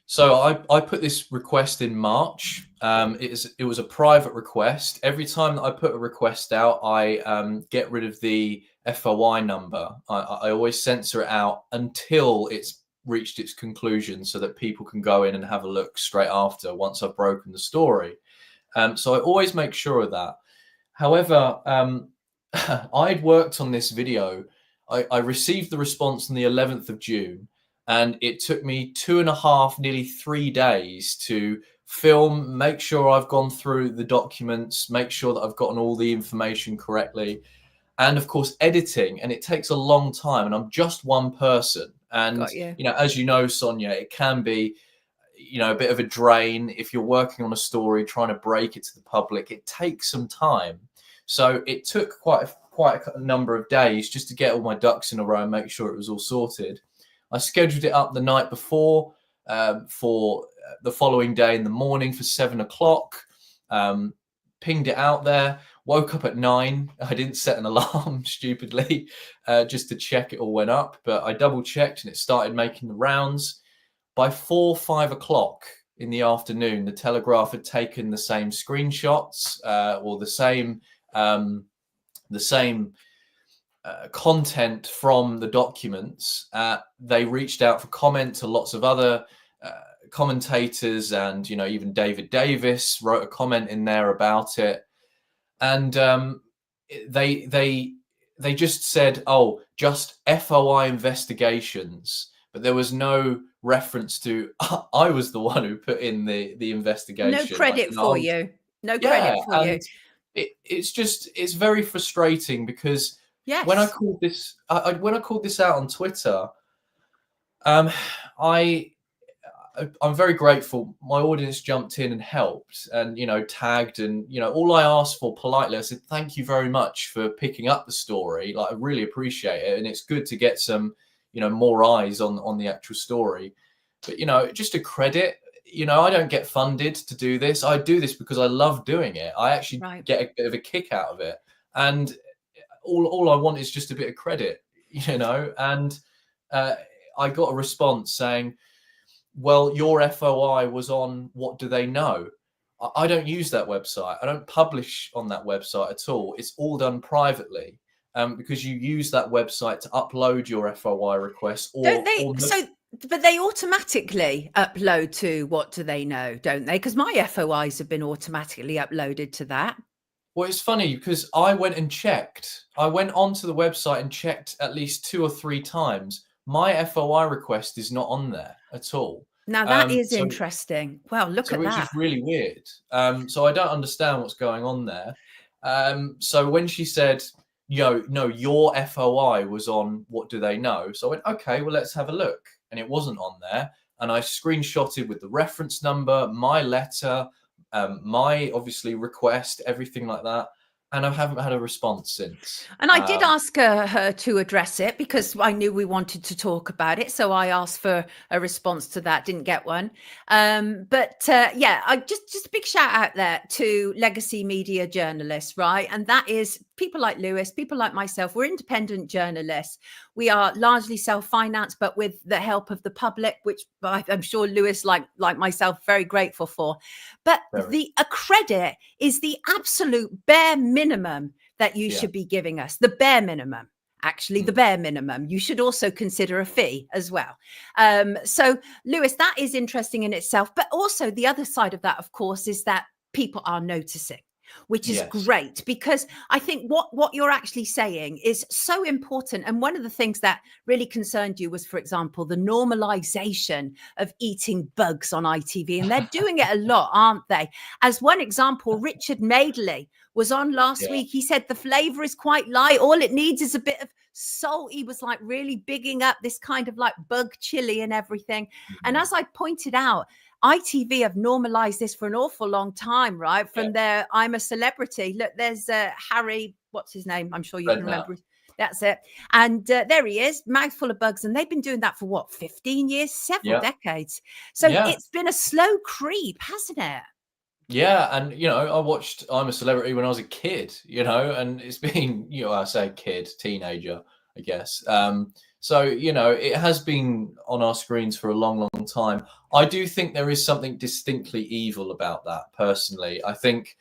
So I put this request in March. It was a private request. Every time that I put a request out, I get rid of the FOI number. I always censor it out until it's reached its conclusion, so that people can go in and have a look straight after once I've broken the story. So I always make sure of that. However, I'd worked on this video. I received the response on the 11th of June. And it took me 2.5, nearly 3 days to film, make sure I've gone through the documents, make sure that I've gotten all the information correctly. And of course, editing. And it takes a long time. And I'm just one person. And, as you know, Sonia, it can be, a bit of a drain. If you're working on a story, trying to break it to the public, it takes some time. So it took quite a number of days just to get all my ducks in a row and make sure it was all sorted. I scheduled it up the night before for the following day in the morning for 7 o'clock, pinged it out there, woke up at 9. I didn't set an alarm, stupidly, just to check it all went up. But I double checked and it started making the rounds. By 4, 5 o'clock in the afternoon, the Telegraph had taken the same screenshots or the same content from the documents. They reached out for comment to lots of other commentators, and even David Davis wrote a comment in there about it. And they just said, "Oh, just FOI investigations," but there was no reference to I was the one who put in the investigation. No credit for you. No credit for you. It's very frustrating because when I called this out on Twitter, I'm very grateful. My audience jumped in and helped, and tagged, and all I asked for politely, I said, "Thank you very much for picking up the story. Like, I really appreciate it, and it's good to get some more eyes on the actual story." But just a credit. I don't get funded to do this. I do this because I love doing it. I actually get a bit of a kick out of it, and all I want is just a bit of credit, And I got a response saying, "Well, your FOI was on What Do They Know?" I don't use that website. I don't publish on that website at all. It's all done privately, because you use that website to upload your FOI requests. But they automatically upload to What Do They Know, don't they? Because my FOIs have been automatically uploaded to that. Well, it's funny because I went and checked. I went onto the website and checked at least 2 or 3 times. My FOI request is not on there at all. Now that is interesting. Well, look at that. Which is really weird. So I don't understand what's going on there. So when she said, no, your FOI was on What Do They Know? So I went, okay, well, let's have a look. And it wasn't on there. And I screenshotted with the reference number, my letter, my obviously request, everything like that. And I haven't had a response since. And I did ask her to address it because I knew we wanted to talk about it. So I asked for a response to that, didn't get one. I just a big shout out there to legacy media journalists, right? And that is people like Lewis, people like myself. We're independent journalists. We are largely self-financed, but with the help of the public, which I'm sure Lewis, like myself, very grateful for. But a credit is the absolute bare minimum that you should be giving us, the bare minimum. Actually, the bare minimum. You should also consider a fee as well. So, Lewis, that is interesting in itself. But also the other side of that, of course, is that people are noticing, which is great, because I think what you're actually saying is so important. And one of the things that really concerned you was, for example, the normalization of eating bugs on ITV. And they're doing it a lot, aren't they? As one example, Richard Madeley was on last week. He said the flavor is quite light. All it needs is a bit of salt. He was like really bigging up this kind of like bug chili and everything. And as I pointed out, ITV have normalized this for an awful long time, right? From their I'm a Celebrity. Look, there's Harry, what's his name? I'm sure you can remember. That's it. And there he is, mouthful of bugs. And they've been doing that for what, 15 years, several decades. So it's been a slow creep, hasn't it? Yeah. And, you know, I watched I'm a Celebrity when I was a kid, you know, and it's been, you know, I say kid, teenager, I guess. So, you know, it has been on our screens for a long, long time. I do think there is something distinctly evil about that, personally. I think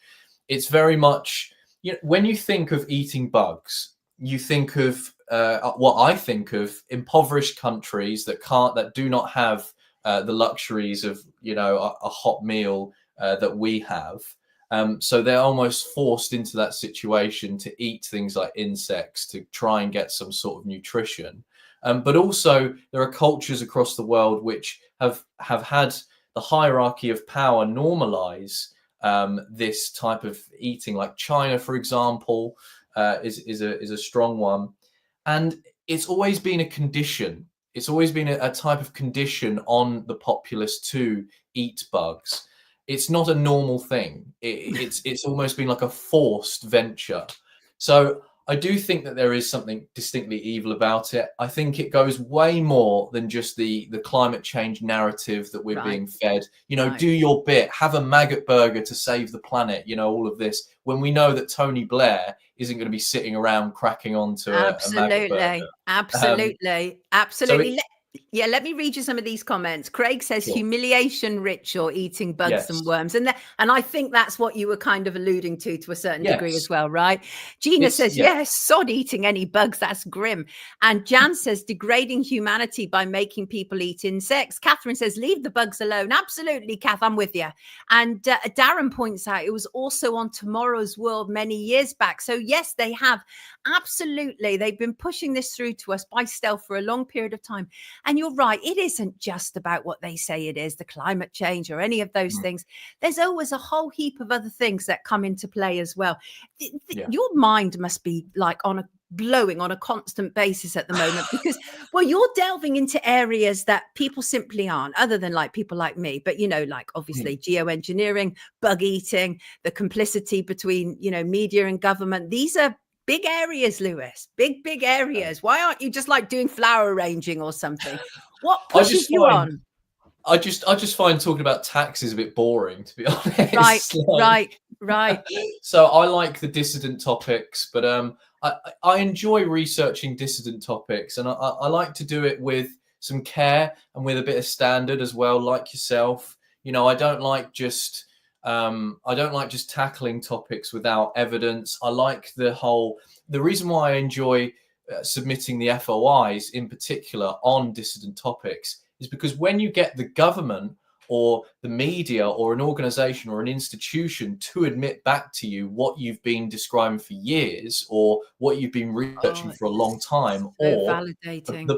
it's very much, you know, when you think of eating bugs, you think of what I think of impoverished countries that do not have the luxuries of, you know, a hot meal that we have. So they're almost forced into that situation to eat things like insects to try and get some sort of nutrition. But also there are cultures across the world which have had the hierarchy of power normalize this type of eating, like China, for example. Is a strong one, and it's always been a condition. It's always been a type of condition on the populace to eat bugs. It's not a normal thing. It's almost been like a forced venture. So I do think that there is something distinctly evil about it. I think it goes way more than just the climate change narrative that we're being fed. You know, do your bit, have a maggot burger to save the planet, you know, all of this, when we know that Tony Blair isn't going to be sitting around cracking onto a maggot burger. Absolutely. Let me read you some of these comments. Craig says humiliation ritual, eating bugs and worms. And I think that's what you were kind of alluding to a certain degree as well, right? Gina says, yes, sod eating any bugs. That's grim. And Jan says degrading humanity by making people eat insects. Catherine says, leave the bugs alone. Absolutely, Kath, I'm with you. And Darren points out it was also on Tomorrow's World many years back. So yes, they have. Absolutely. They've been pushing this through to us by stealth for a long period of time. And you're right, it isn't just about what they say it is, the climate change or any of those things. There's always a whole heap of other things that come into play as well. Your mind must be like blowing on a constant basis at the moment because, well, you're delving into areas that people simply aren't, other than like people like me. But, you know, like obviously geoengineering, bug eating, the complicity between, you know, media and government. These are big areas, Lewis, big areas. Why aren't you just like doing flower arranging or something? What pushes you on? I just find talking about taxes a bit boring, to be honest. Right. So I like the dissident topics, but I enjoy researching dissident topics, and I like to do it with some care and with a bit of standard as well, like yourself. You know, I don't like just tackling topics without evidence. I like the reason why I enjoy submitting the FOIs in particular on dissident topics is because when you get the government or the media or an organization or an institution to admit back to you what you've been describing for years or what you've been researching for a long time, or validating.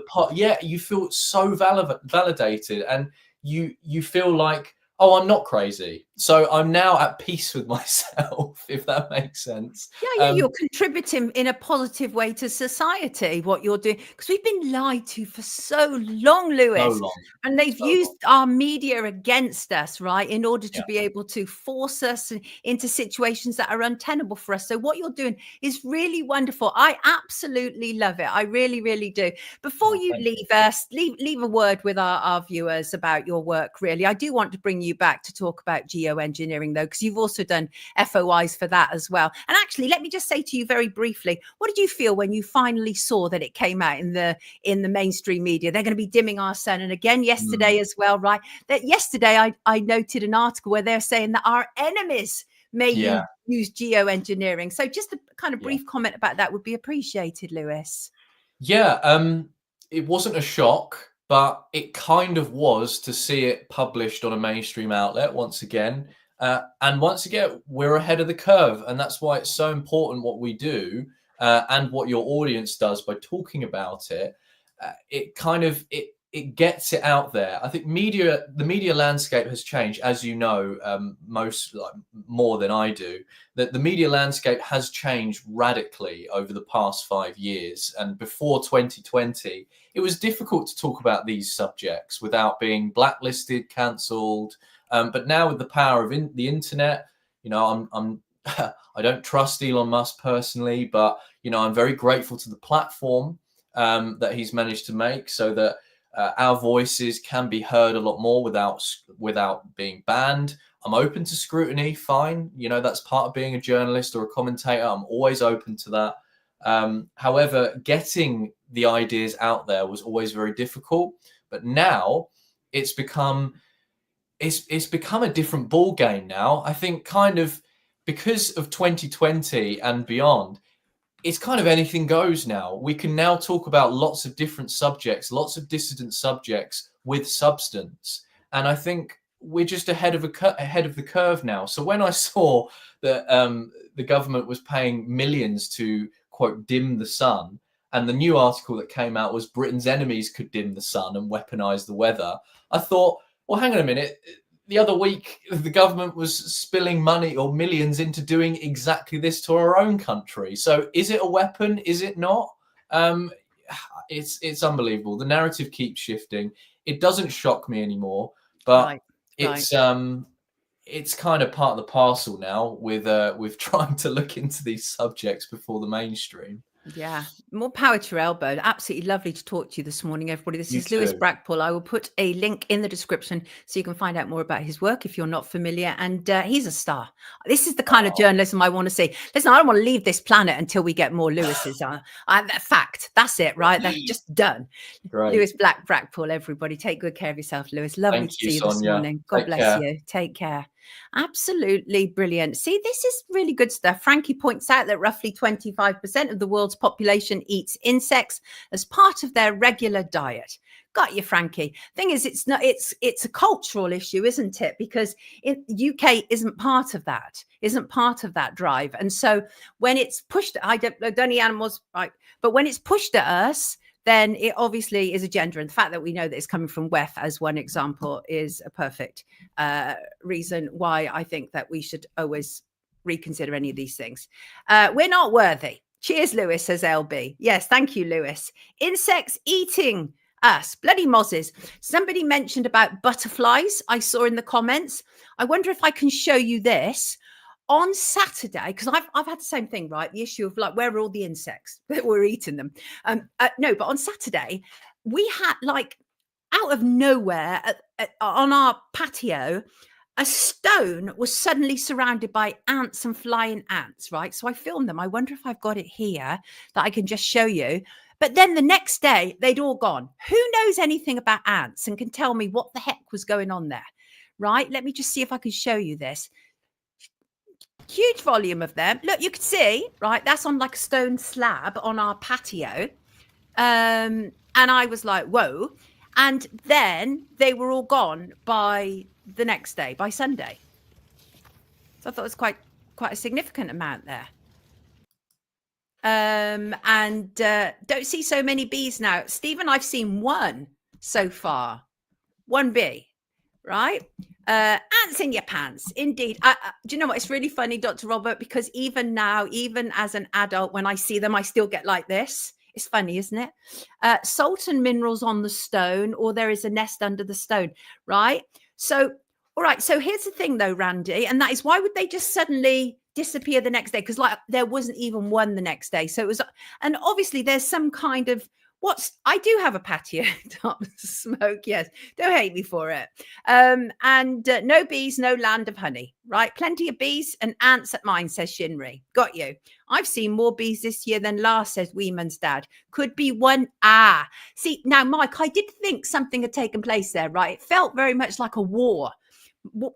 You feel so validated, and you feel like, oh, I'm not crazy. So I'm now at peace with myself, if that makes sense. Yeah, you're contributing in a positive way to society, what you're doing. Because we've been lied to for so long, Lewis. So long. And they've used our media against us, right, in order to be able to force us into situations that are untenable for us. So what you're doing is really wonderful. I absolutely love it. I really, really do. Before you leave us, leave a word with our viewers about your work, really. I do want to bring you back to talk about geoengineering, though, because you've also done FOIs for that as well. And actually, let me just say to you very briefly, what did you feel when you finally saw that it came out in the mainstream media? They're going to be dimming our sun. And again, yesterday as well, right? That yesterday I noted an article where they're saying that our enemies may use geoengineering. So just a kind of brief comment about that would be appreciated, Lewis. Yeah, it wasn't a shock, but it kind of was to see it published on a mainstream outlet once again. And once again, we're ahead of the curve. And that's why it's so important what we do and what your audience does by talking about it. It it gets it out there. I think the media landscape has changed, as you know, more than I do. That the media landscape has changed radically over the past 5 years. And before 2020, it was difficult to talk about these subjects without being blacklisted, cancelled. But now with the power of the internet, I'm I don't trust Elon Musk personally, but I'm very grateful to the platform that he's managed to make, so that our voices can be heard a lot more without being banned. I'm open to scrutiny, fine. That's part of being a journalist or a commentator. I'm always open to that. However, getting the ideas out there was always very difficult. But now it's become a different ball game now. I think kind of because of 2020 and beyond, it's kind of anything goes now. We can now talk about lots of different subjects, lots of dissident subjects with substance. And I think we're just ahead of the curve now. So when I saw that the government was paying millions to, quote, dim the sun, and the new article that came out was Britain's enemies could dim the sun and weaponize the weather, I thought, well, hang on a minute. The other week, the government was spilling money or millions into doing exactly this to our own country. So is it a weapon? Is it not? It's unbelievable. The narrative keeps shifting. It doesn't shock me anymore, but it's kind of part of the parcel now with trying to look into these subjects before the mainstream. Yeah, more power to your elbow. Absolutely lovely to talk to you this morning, everybody. This is Lewis BRACKPOOL. I will put a link in the description so you can find out more about his work if you're not familiar. And he's a star. This is the kind of journalism I want to see. Listen, I don't want to leave this planet until we get more Lewises. Fact. That's it, right? That's just done. Right. Lewis BRACKPOOL, everybody. Take good care of yourself, Lewis. Lovely to see you this morning. God bless you. Take care. Absolutely brilliant. See, this is really good stuff. Frankie points out that roughly 25% of the world's population eats insects as part of their regular diet. Got you, Frankie. Thing is, it's a cultural issue, isn't it? Because UK isn't part of that drive. And so when it's pushed, I don't eat animals, right? But when it's pushed at us, then it obviously is a gender. And the fact that we know that it's coming from WEF as one example is a perfect reason why I think that we should always reconsider any of these things. We're not worthy. Cheers, Lewis, says LB. Yes, thank you, Lewis. Insects eating us, bloody mozzies. Somebody mentioned about butterflies, I saw in the comments. I wonder if I can show you this. On Saturday, because I've had the same thing, right? The issue of like, where are all the insects that we're eating them? No, but on Saturday, we had like out of nowhere on our patio, a stone was suddenly surrounded by ants and flying ants, right? So I filmed them. I wonder if I've got it here that I can just show you. But then the next day, they'd all gone. Who knows anything about ants and can tell me what the heck was going on there, right? Let me just see if I can show you this. Huge volume of them. Look, you can see, right? That's on like a stone slab on our patio. And I was like, whoa. And then they were all gone by the next day, by Sunday. So I thought it was quite a significant amount there. And don't see so many bees now. Stephen, I've seen one so far. One bee, right? Ants in your pants, indeed. Do you know what? It's really funny, Dr. Robert, because even now, even as an adult, when I see them, I still get like this. It's funny, isn't it? Salt and minerals on the stone, or there is a nest under the stone, right? So, all right. So here's the thing, though, Randy, and that is why would they just suddenly disappear the next day? Because like there wasn't even one the next day. So it was, and obviously there's some kind of I do have a patio top smoke. Yes. Don't hate me for it. And no bees, no land of honey, right? Plenty of bees and ants at mine, says Shinri. Got you. I've seen more bees this year than last, says Weeman's dad. Could be one. See, now, Mike, I did think something had taken place there, right? It felt very much like a war.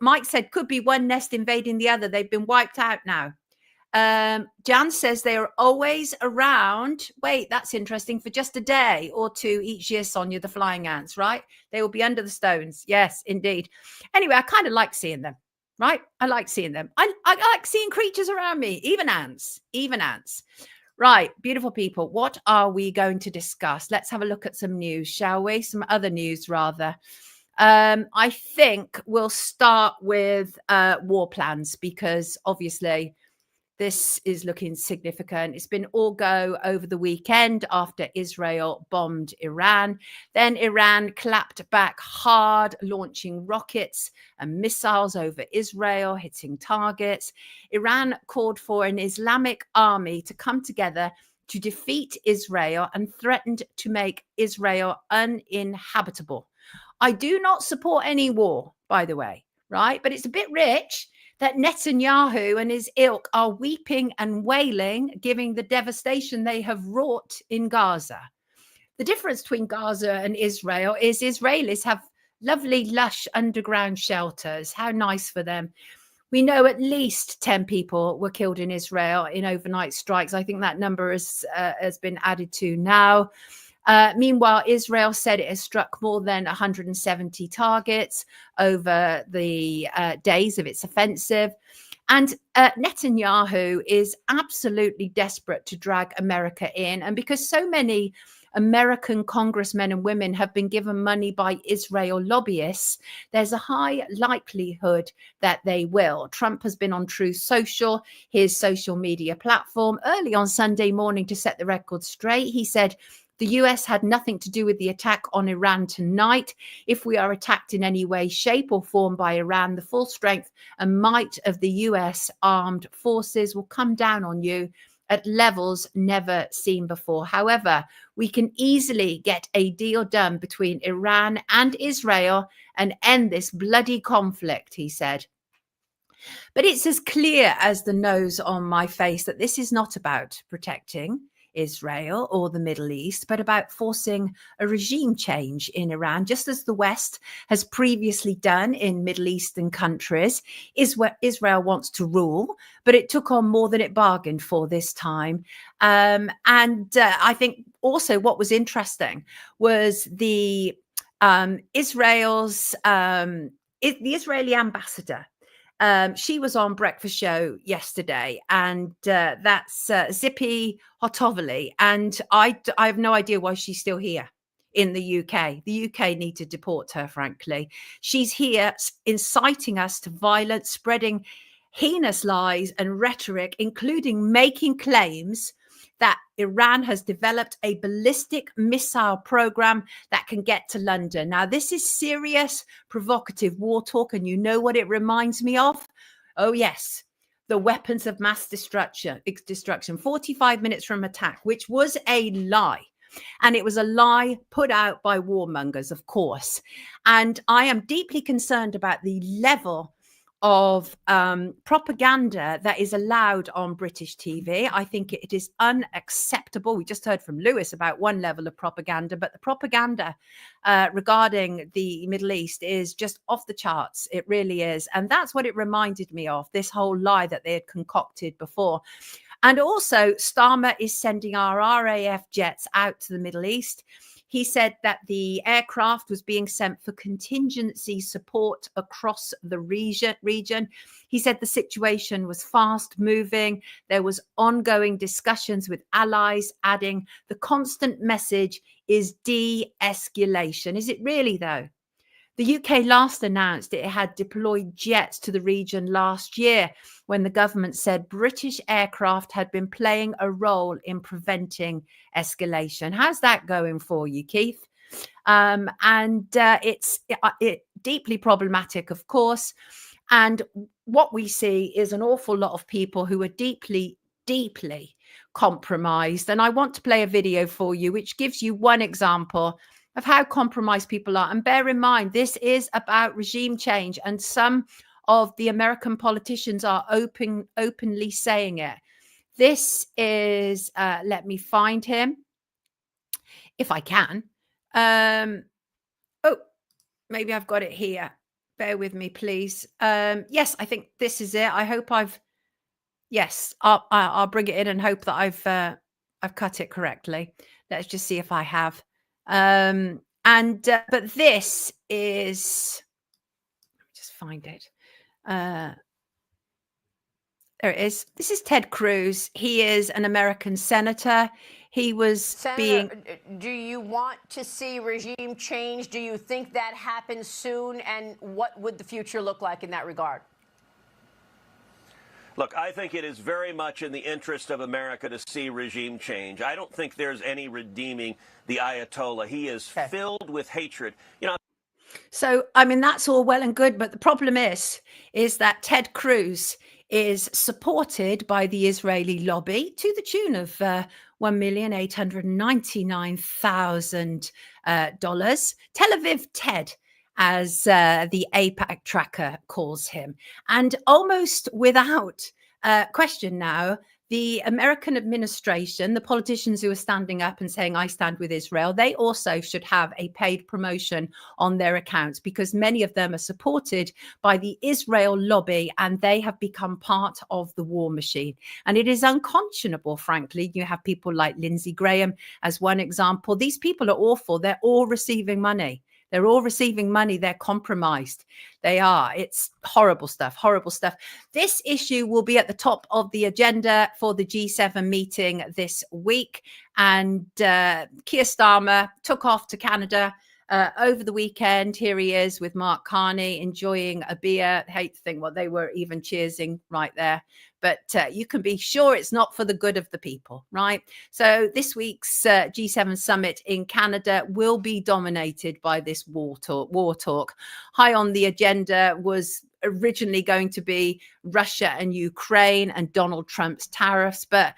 Mike said, could be one nest invading the other. They've been wiped out now. Jan says they are always around. Wait, that's interesting. For just a day or two each year, Sonia, the flying ants, right? They will be under the stones. Yes, indeed. Anyway, I kind of like seeing them, right? I like seeing them. I like seeing creatures around me, even ants. Right, beautiful people. What are we going to discuss? Let's have a look at some news, shall we? Some other news, rather. I think we'll start with war plans, because obviously this is looking significant. It's been all go over the weekend after Israel bombed Iran. Then Iran clapped back hard, launching rockets and missiles over Israel, hitting targets. Iran called for an Islamic army to come together to defeat Israel and threatened to make Israel uninhabitable. I do not support any war, by the way, right? But it's a bit rich that Netanyahu and his ilk are weeping and wailing, giving the devastation they have wrought in Gaza. The difference between Gaza and Israel is Israelis have lovely, lush underground shelters. How nice for them. We know at least 10 people were killed in Israel in overnight strikes. I think that number has been added to now. Meanwhile, Israel said it has struck more than 170 targets over the days of its offensive. And Netanyahu is absolutely desperate to drag America in. And because so many American congressmen and women have been given money by Israel lobbyists, there's a high likelihood that they will. Trump has been on Truth Social, his social media platform, early on Sunday morning to set the record straight. He said, the US had nothing to do with the attack on Iran tonight. If we are attacked in any way, shape or form by Iran, the full strength and might of the US armed forces will come down on you at levels never seen before. However, we can easily get a deal done between Iran and Israel and end this bloody conflict, he said. But it's as clear as the nose on my face that this is not about protecting Israel or the Middle East, but about forcing a regime change in Iran, just as the West has previously done in Middle Eastern countries. Israel wants to rule, but it took on more than it bargained for this time. I think also what was interesting was the Israeli ambassador. She was on Breakfast Show yesterday, and that's Zippy Hotovely. And I have no idea why she's still here in the UK. The UK need to deport her, frankly. She's here inciting us to violence, spreading heinous lies and rhetoric, including making claims that Iran has developed a ballistic missile program that can get to London. Now, this is serious, provocative war talk, and you know what it reminds me of? Oh, yes, the weapons of mass destruction, 45 minutes from attack, which was a lie. And it was a lie put out by warmongers, of course. And I am deeply concerned about the level of propaganda that is allowed on British TV. I think it is unacceptable. We just heard from Lewis about one level of propaganda, but the propaganda regarding the Middle East is just off the charts. It really is. And that's what it reminded me of, this whole lie that they had concocted before. And also, Starmer is sending our RAF jets out to the Middle East. He said that the aircraft was being sent for contingency support across the region. He said the situation was fast moving. There was ongoing discussions with allies, adding the constant message is de-escalation. Is it really, though? The UK last announced it had deployed jets to the region last year when the government said British aircraft had been playing a role in preventing escalation. How's that going for you, Keith? It's deeply problematic, of course. And what we see is an awful lot of people who are deeply, deeply compromised. And I want to play a video for you, which gives you one example of how compromised people are. And bear in mind, this is about regime change. And some of the American politicians are openly saying it. This is, let me find him, if I can. Oh, maybe I've got it here. Bear with me, please. Yes, I think this is it. I hope I'll bring it in and hope that I've cut it correctly. Let's just see if I have. But this is, let me just find it. There There it is. This is Ted Cruz. He is an American senator. He was Senator, do you want to see regime change? Do you think that happens soon? And what would the future look like in that regard? Look, I think it is very much in the interest of America to see regime change. I don't think there's any redeeming the Ayatollah. He is filled with hatred. You know. So, I mean, that's all well and good. But the problem is that Ted Cruz is supported by the Israeli lobby to the tune of $1,899,000. Tel Aviv Ted, as the AIPAC tracker calls him. And almost without question now, the American administration, the politicians who are standing up and saying, I stand with Israel, they also should have a paid promotion on their accounts, because many of them are supported by the Israel lobby and they have become part of the war machine. And it is unconscionable, frankly. You have people like Lindsey Graham as one example. These people are awful. They're all receiving money. They're all receiving money. They're compromised. They are. It's horrible stuff, horrible stuff. This issue will be at the top of the agenda for the G7 meeting this week. And Keir Starmer took off to Canada over the weekend. Here he is with Mark Carney enjoying a beer. I hate to think what they were even cheersing right there. But you can be sure it's not for the good of the people, right? So this week's G7 summit in Canada will be dominated by this war talk. High on the agenda was originally going to be Russia and Ukraine and Donald Trump's tariffs, but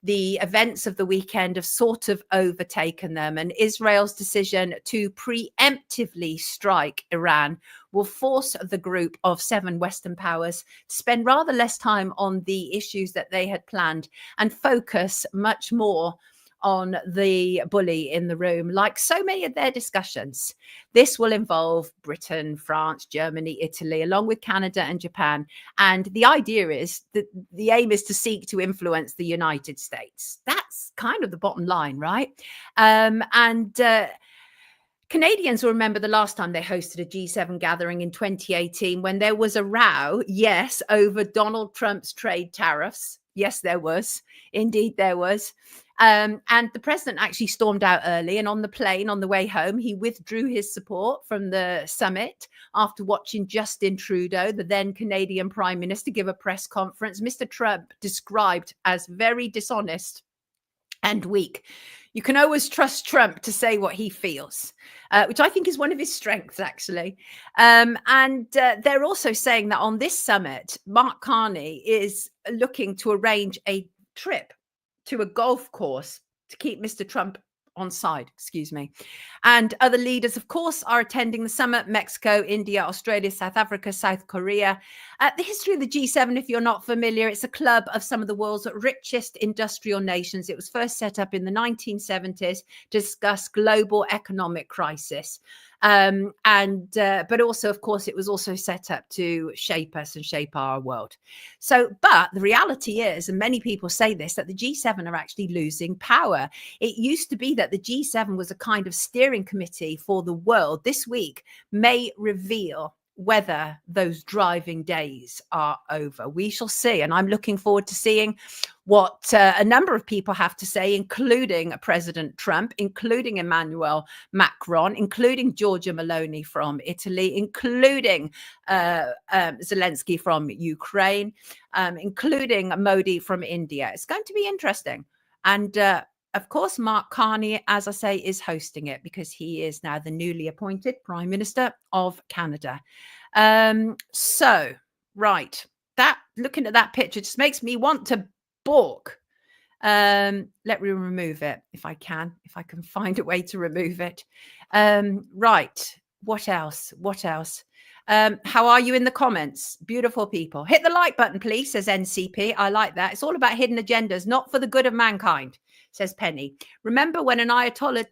the events of the weekend have sort of overtaken them, and Israel's decision to preemptively strike Iran will force the group of 7 Western powers to spend rather less time on the issues that they had planned and focus much more on the bully in the room, like so many of their discussions. This will involve Britain, France, Germany, Italy, along with Canada and Japan. And the idea is that the aim is to seek to influence the United States. That's kind of the bottom line, right? Canadians will remember the last time they hosted a G7 gathering in 2018 when there was a row, yes, over Donald Trump's trade tariffs. Yes, there was. Indeed, there was. And the president actually stormed out early, and on the plane on the way home, he withdrew his support from the summit after watching Justin Trudeau, the then Canadian Prime Minister, give a press conference. Mr. Trump described as very dishonest and weak. You can always trust Trump to say what he feels, which I think is one of his strengths, actually. They're also saying that on this summit, Mark Carney is looking to arrange a trip to a golf course to keep Mr. Trump on side, and other leaders, of course, are attending the summit: Mexico, India, Australia, South Africa, South Korea. The history of the G7, if you're not familiar, it's a club of some of the world's richest industrial nations. It was first set up in the 1970s to discuss global economic crisis. But also, of course, it was also set up to shape us and shape our world. But the reality is, and many people say this, that the G7 are actually losing power. It used to be that the G7 was a kind of steering committee for the world. This week may reveal whether those driving days are over. We shall see. And I'm looking forward to seeing what a number of people have to say, including President Trump, including Emmanuel Macron, including Giorgia Meloni from Italy, including Zelensky from Ukraine, including Modi from India. It's going to be interesting. And of course, Mark Carney, as I say, is hosting it because he is now the newly appointed Prime Minister of Canada. Looking at that picture just makes me want to balk. Let me remove it if I can find a way to remove it. Right. What else? How are you in the comments? Beautiful people. Hit the like button, please, says NCP. I like that. It's all about hidden agendas, not for the good of mankind, says Penny. Remember what an Ayatollah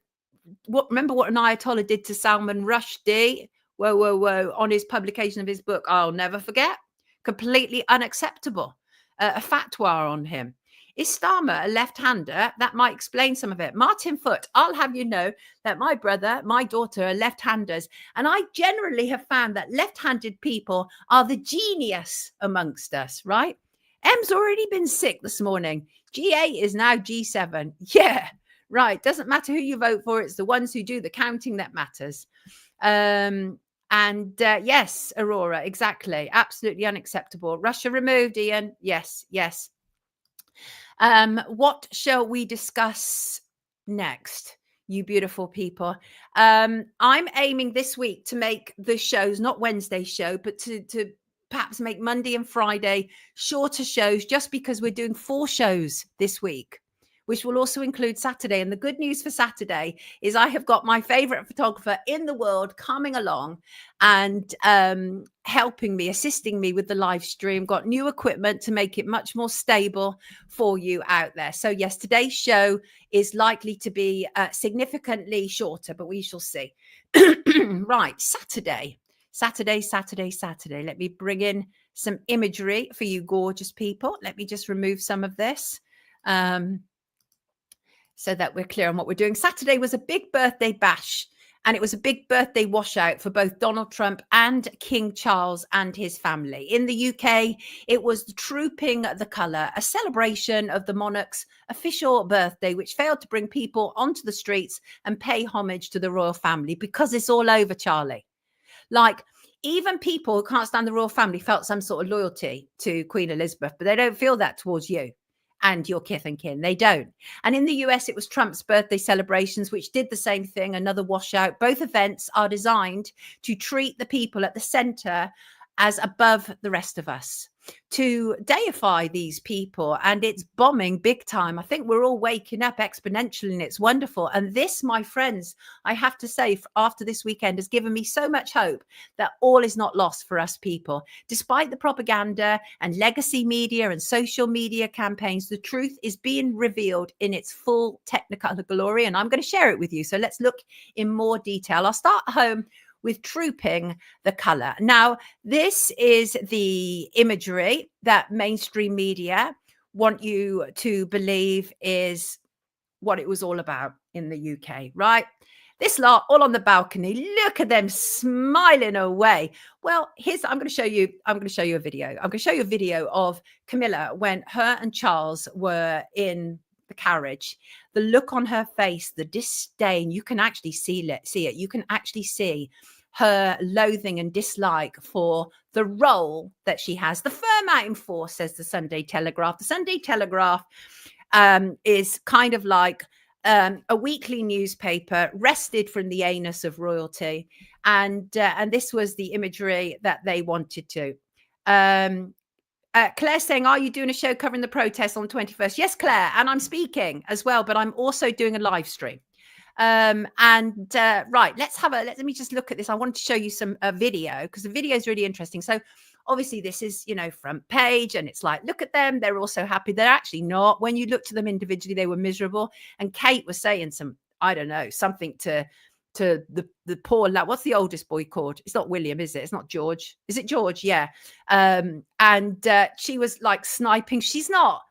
did to Salman Rushdie? Whoa, on his publication of his book. I'll never forget. Completely unacceptable. A fatwa on him. Is Starmer a left-hander? That might explain some of it. Martin Foote, I'll have you know that my brother, my daughter are left-handers. And I generally have found that left-handed people are the genius amongst us, right? M's already been sick this morning. G8 is now G7. Yeah, right. Doesn't matter who you vote for. It's the ones who do the counting that matters. Yes, Aurora, exactly. Absolutely unacceptable. Russia removed, Ian. Yes, yes. What shall we discuss next, you beautiful people? I'm aiming this week to make the shows, not Wednesday show, but to perhaps make Monday and Friday shorter shows, just because we're doing 4 shows this week, which will also include Saturday. And the good news for Saturday is I have got my favorite photographer in the world coming along and helping me, assisting me with the live stream. Got new equipment to make it much more stable for you out there. So yes, today's show is likely to be significantly shorter, but we shall see. Right, Saturday. Let me bring in some imagery for you gorgeous people. Let me just remove some of this so that we're clear on what we're doing. Saturday was a big birthday bash, and it was a big birthday washout for both Donald Trump and King Charles and his family. In the UK, it was the Trooping the Colour, a celebration of the monarch's official birthday, which failed to bring people onto the streets and pay homage to the royal family, because it's all over, Charlie. Like, even people who can't stand the royal family felt some sort of loyalty to Queen Elizabeth, but they don't feel that towards you and your kith and kin. They don't. And in the US, it was Trump's birthday celebrations, which did the same thing, another washout. Both events are designed to treat the people at the center as above the rest of us, to deify these people. And it's bombing big time. I think we're all waking up exponentially, and it's wonderful. And this, my friends, I have to say, after this weekend, has given me so much hope that all is not lost for us people. Despite the propaganda and legacy media and social media campaigns, the truth is being revealed in its full technicolor glory, and I'm going to share it with you. So let's look in more detail. I'll start home with Trooping the Colour. Now, this is the imagery that mainstream media want you to believe is what it was all about in the UK, right? This lot all on the balcony. Look at them smiling away. Well, I'm going to show you a video. I'm going to show you a video of Camilla when her and Charles were in the carriage. The look on her face, the disdain, you can actually see it. You can actually see her loathing and dislike for the role that she has. The firm out in force, says the Sunday Telegraph. The Sunday Telegraph is kind of like a weekly newspaper wrested from the anus of royalty. And this was the imagery that they wanted to. Claire saying, are you doing a show covering the protests on the 21st? Yes, Claire. And I'm speaking as well, but I'm also doing a live stream. Right, let me just look at this. I wanted to show you some video, because the video is really interesting. So obviously this is, front page, and it's like, look at them. They're all so happy. They're actually not. When you look to them individually, they were miserable. And Kate was saying something to the poor lad. What's the oldest boy called? It's not William, is it? It's not George. Is it George? Yeah. She was like sniping. She's not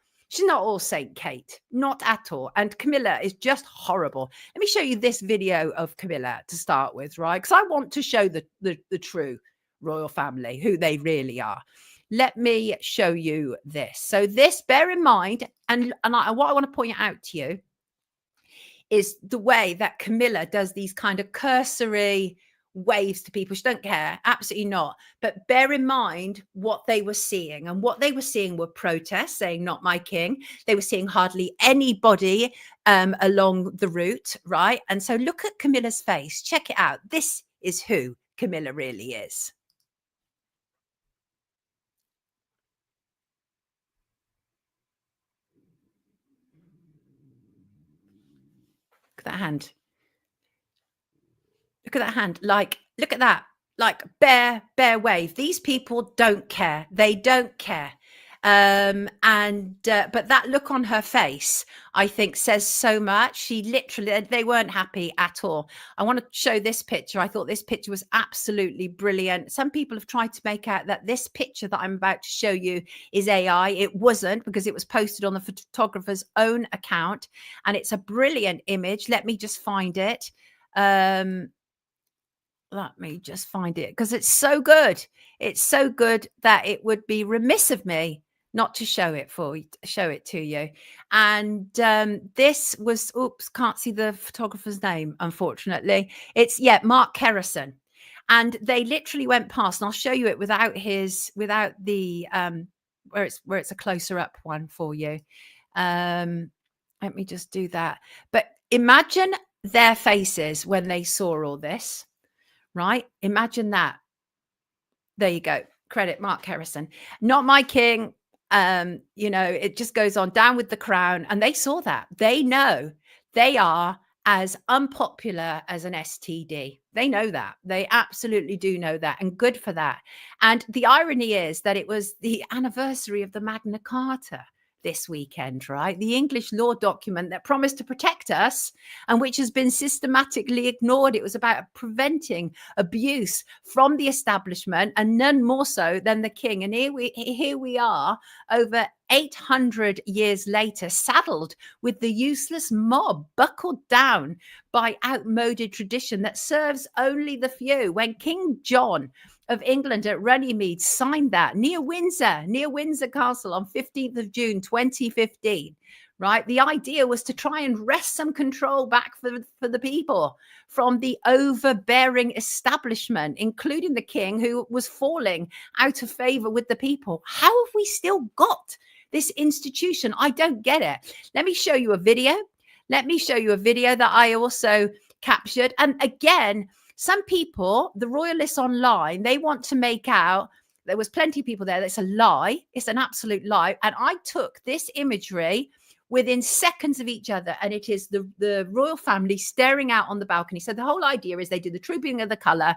all Saint Kate, not at all. And Camilla is just horrible. Let me show you this video of Camilla to start with, right? Because I want to show the true royal family, who they really are. Let me show you this. So this, bear in mind, and what I want to point out to you is the way that Camilla does these kind of cursory waves to people. She don't care, absolutely not. But bear in mind what they were seeing, and what they were seeing were protests saying "Not my king." They were seeing hardly anybody along the route, right? And so look at Camilla's face. Check it out. This is who Camilla really is. Look at that hand. Look at that hand. Like, look at that. Like, bare wave. These people don't care. They don't care. But that look on her face, I think, says so much. She literally, they weren't happy at all. I want to show this picture. I thought this picture was absolutely brilliant. Some people have tried to make out that this picture that I'm about to show you is AI. It wasn't, because it was posted on the photographer's own account, and it's a brilliant image. Let me just find it. Let me just find it, because it's so good. It's so good that it would be remiss of me not to show it to you. And this was, oops, can't see the photographer's name, unfortunately. It's, Mark Kerrison. And they literally went past, and I'll show you it without the where it's a closer up one for you. Let me just do that. But imagine their faces when they saw all this, right? Imagine that. There you go. Credit Mark Kerrison. Not my king. It just goes on, down with the crown. And they saw that. They know they are as unpopular as an STD. They know that. They absolutely do know that, and good for that. And the irony is that it was the anniversary of the Magna Carta this weekend, right? The English law document that promised to protect us and which has been systematically ignored. It was about preventing abuse from the establishment, and none more so than the king. And here we are over 800 years later, saddled with the useless mob, buckled down by outmoded tradition that serves only the few. When King John of England at Runnymede signed that near Windsor Castle on 15th of June 2015, right? The idea was to try and wrest some control back for the people from the overbearing establishment, including the king, who was falling out of favor with the people. How have we still got this institution? I don't get it. Let me show you a video. That I also captured. And again, some people, the royalists online, they want to make out there was plenty of people there. That's a lie. It's an absolute lie. And I took this imagery within seconds of each other, and it is the royal family staring out on the balcony. So the whole idea is they did the trooping of the colour.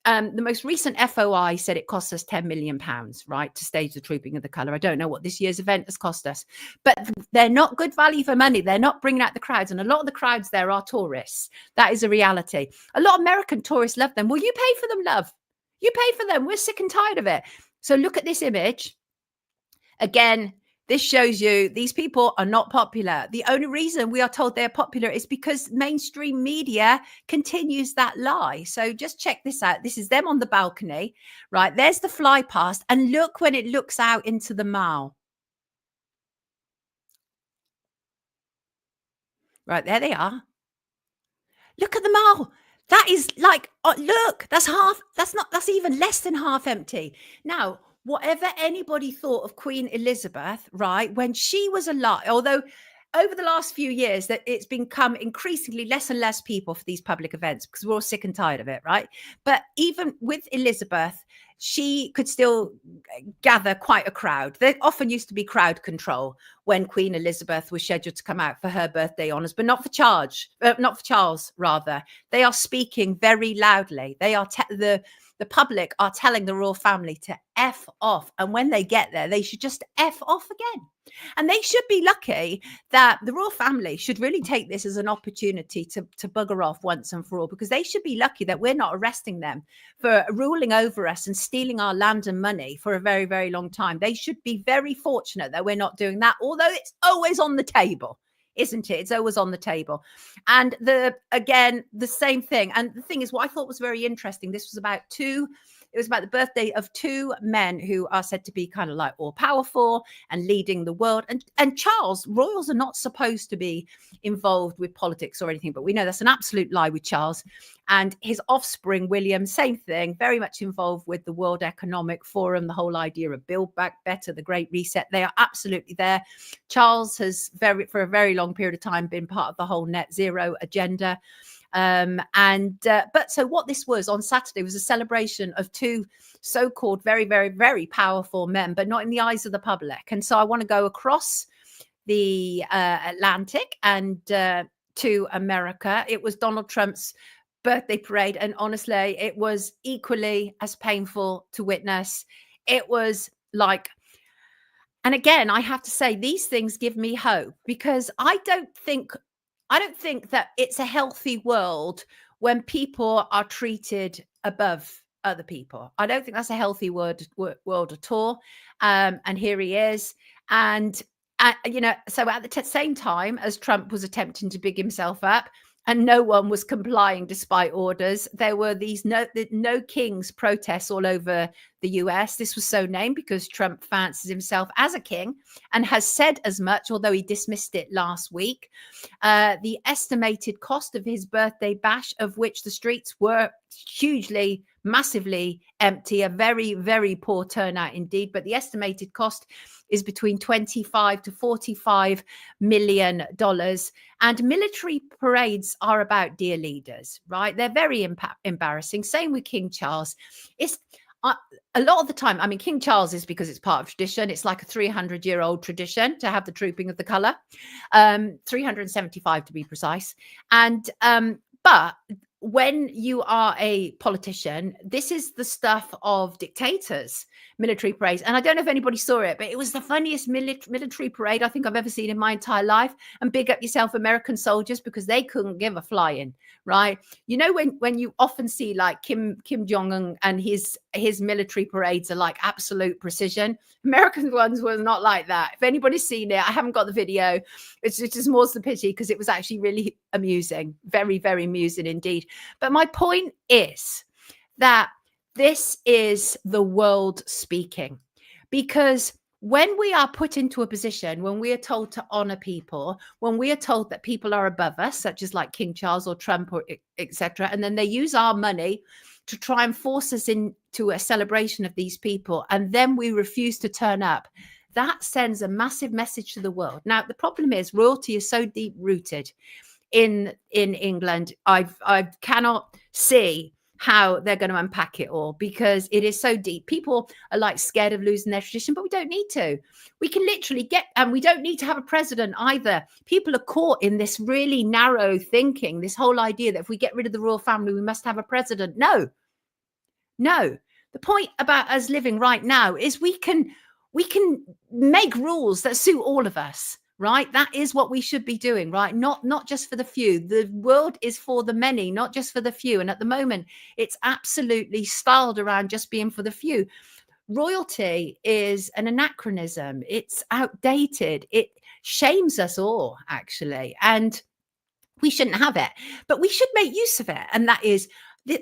The most recent FOI said it cost us £10 million, right, to stage the trooping of the colour. I don't know what this year's event has cost us, but they're not good value for money. They're not bringing out the crowds, and a lot of the crowds there are tourists. That is a reality. A lot of American tourists love them. Well, you pay for them, love. You pay for them. We're sick and tired of it. So look at this image. Again, this shows you these people are not popular. The only reason we are told they're popular is because mainstream media continues that lie. So just check this out. This is them on the balcony, right? There's the fly past, and look when it looks out into the Mall. Right, there they are. Look at the Mall. That is like, look, that's even less than half empty. Now, whatever anybody thought of Queen Elizabeth, right, when she was alive, although over the last few years that it's become increasingly less and less people for these public events because we're all sick and tired of it, right? But even with Elizabeth, she could still gather quite a crowd. There often used to be crowd control when Queen Elizabeth was scheduled to come out for her birthday honours, but not for Charles, rather. They are speaking very loudly. They are the public are telling the royal family to F off. And when they get there, they should just F off again. And they should be lucky that the royal family should really take this as an opportunity to bugger off once and for all, because they should be lucky that we're not arresting them for ruling over us and stealing our land and money for a very, very long time. They should be very fortunate that we're not doing that, although it's always on the table. Isn't it? It's always on the table. And the same thing. And the thing is, what I thought was very interesting, this was about the birthday of two men who are said to be kind of like all powerful and leading the world. And Charles, royals are not supposed to be involved with politics or anything, but we know that's an absolute lie with Charles. And his offspring, William, same thing, very much involved with the World Economic Forum, the whole idea of Build Back Better, the Great Reset. They are absolutely there. Charles has for a very long period of time been part of the whole net zero agenda. But so what this was on Saturday was a celebration of two so-called very, very, very powerful men, but not in the eyes of the public. And so I want to go across the Atlantic and to America. It was Donald Trump's birthday parade, and honestly, it was equally as painful to witness. It was like, and again, I have to say, these things give me hope, because I don't think that it's a healthy world when people are treated above other people. I don't think that's a healthy world at all. And here he is. And, so at the same time as Trump was attempting to big himself up, and no one was complying despite orders. There were these no kings protests all over the US. This was so named because Trump fancies himself as a king and has said as much, although he dismissed it last week. The estimated cost of his birthday bash, of which the streets were hugely, massively empty, a very, very poor turnout indeed. But the estimated cost is between $25 to $45 million. And military parades are about dear leaders, right? They're very embarrassing. Same with King Charles. It's a lot of the time, I mean, King Charles is because it's part of tradition. It's like a 300-year-old tradition to have the trooping of the colour, 375 to be precise. And but when you are a politician, this is the stuff of dictators, military parades. And I don't know if anybody saw it, but it was the funniest military parade I think I've ever seen in my entire life. And big up yourself, American soldiers, because they couldn't give a flying, right? You know, when you often see like Kim Jong-un and his military parades are like absolute precision. American ones were not like that. If anybody's seen it, I haven't got the video. It's just more's the pity because it was actually really amusing. Very, very amusing indeed. But my point is that this is the world speaking, because when we are put into a position, when we are told to honor people, when we are told that people are above us, such as like King Charles or Trump or etc., and then they use our money to try and force us into a celebration of these people, and then we refuse to turn up, that sends a massive message to the world. Now, the problem is royalty is so deep rooted in England. I cannot see how they're going to unpack it all, because it is so deep. People are like scared of losing their tradition, but we don't need to. We can literally and we don't need to have a president either. People are caught in this really narrow thinking, this whole idea that if we get rid of the royal family, we must have a president. No. The point about us living right now is we can make rules that suit all of us. Right? That is what we should be doing, right? Not just for the few. The world is for the many, not just for the few. And at the moment, it's absolutely styled around just being for the few. Royalty is an anachronism. It's outdated. It shames us all, actually. And we shouldn't have it, but we should make use of it. And that is,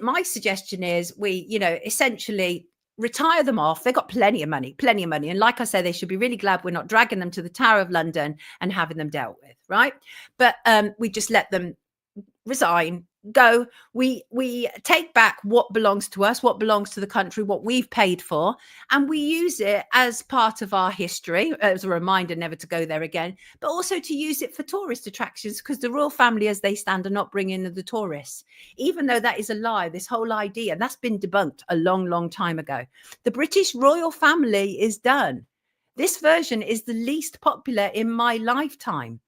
my suggestion is we, essentially retire them off. They've got plenty of money. And like I say, they should be really glad we're not dragging them to the Tower of London and having them dealt with, right? But we just let them resign, go. We take back what belongs to us, what belongs to the country, what we've paid for, and we use it as part of our history, as a reminder never to go there again, but also to use it for tourist attractions, because the royal family as they stand are not bringing in the tourists, even though that is a lie. This whole idea, that's been debunked a long time ago. The British royal family is done. This version is the least popular in my lifetime.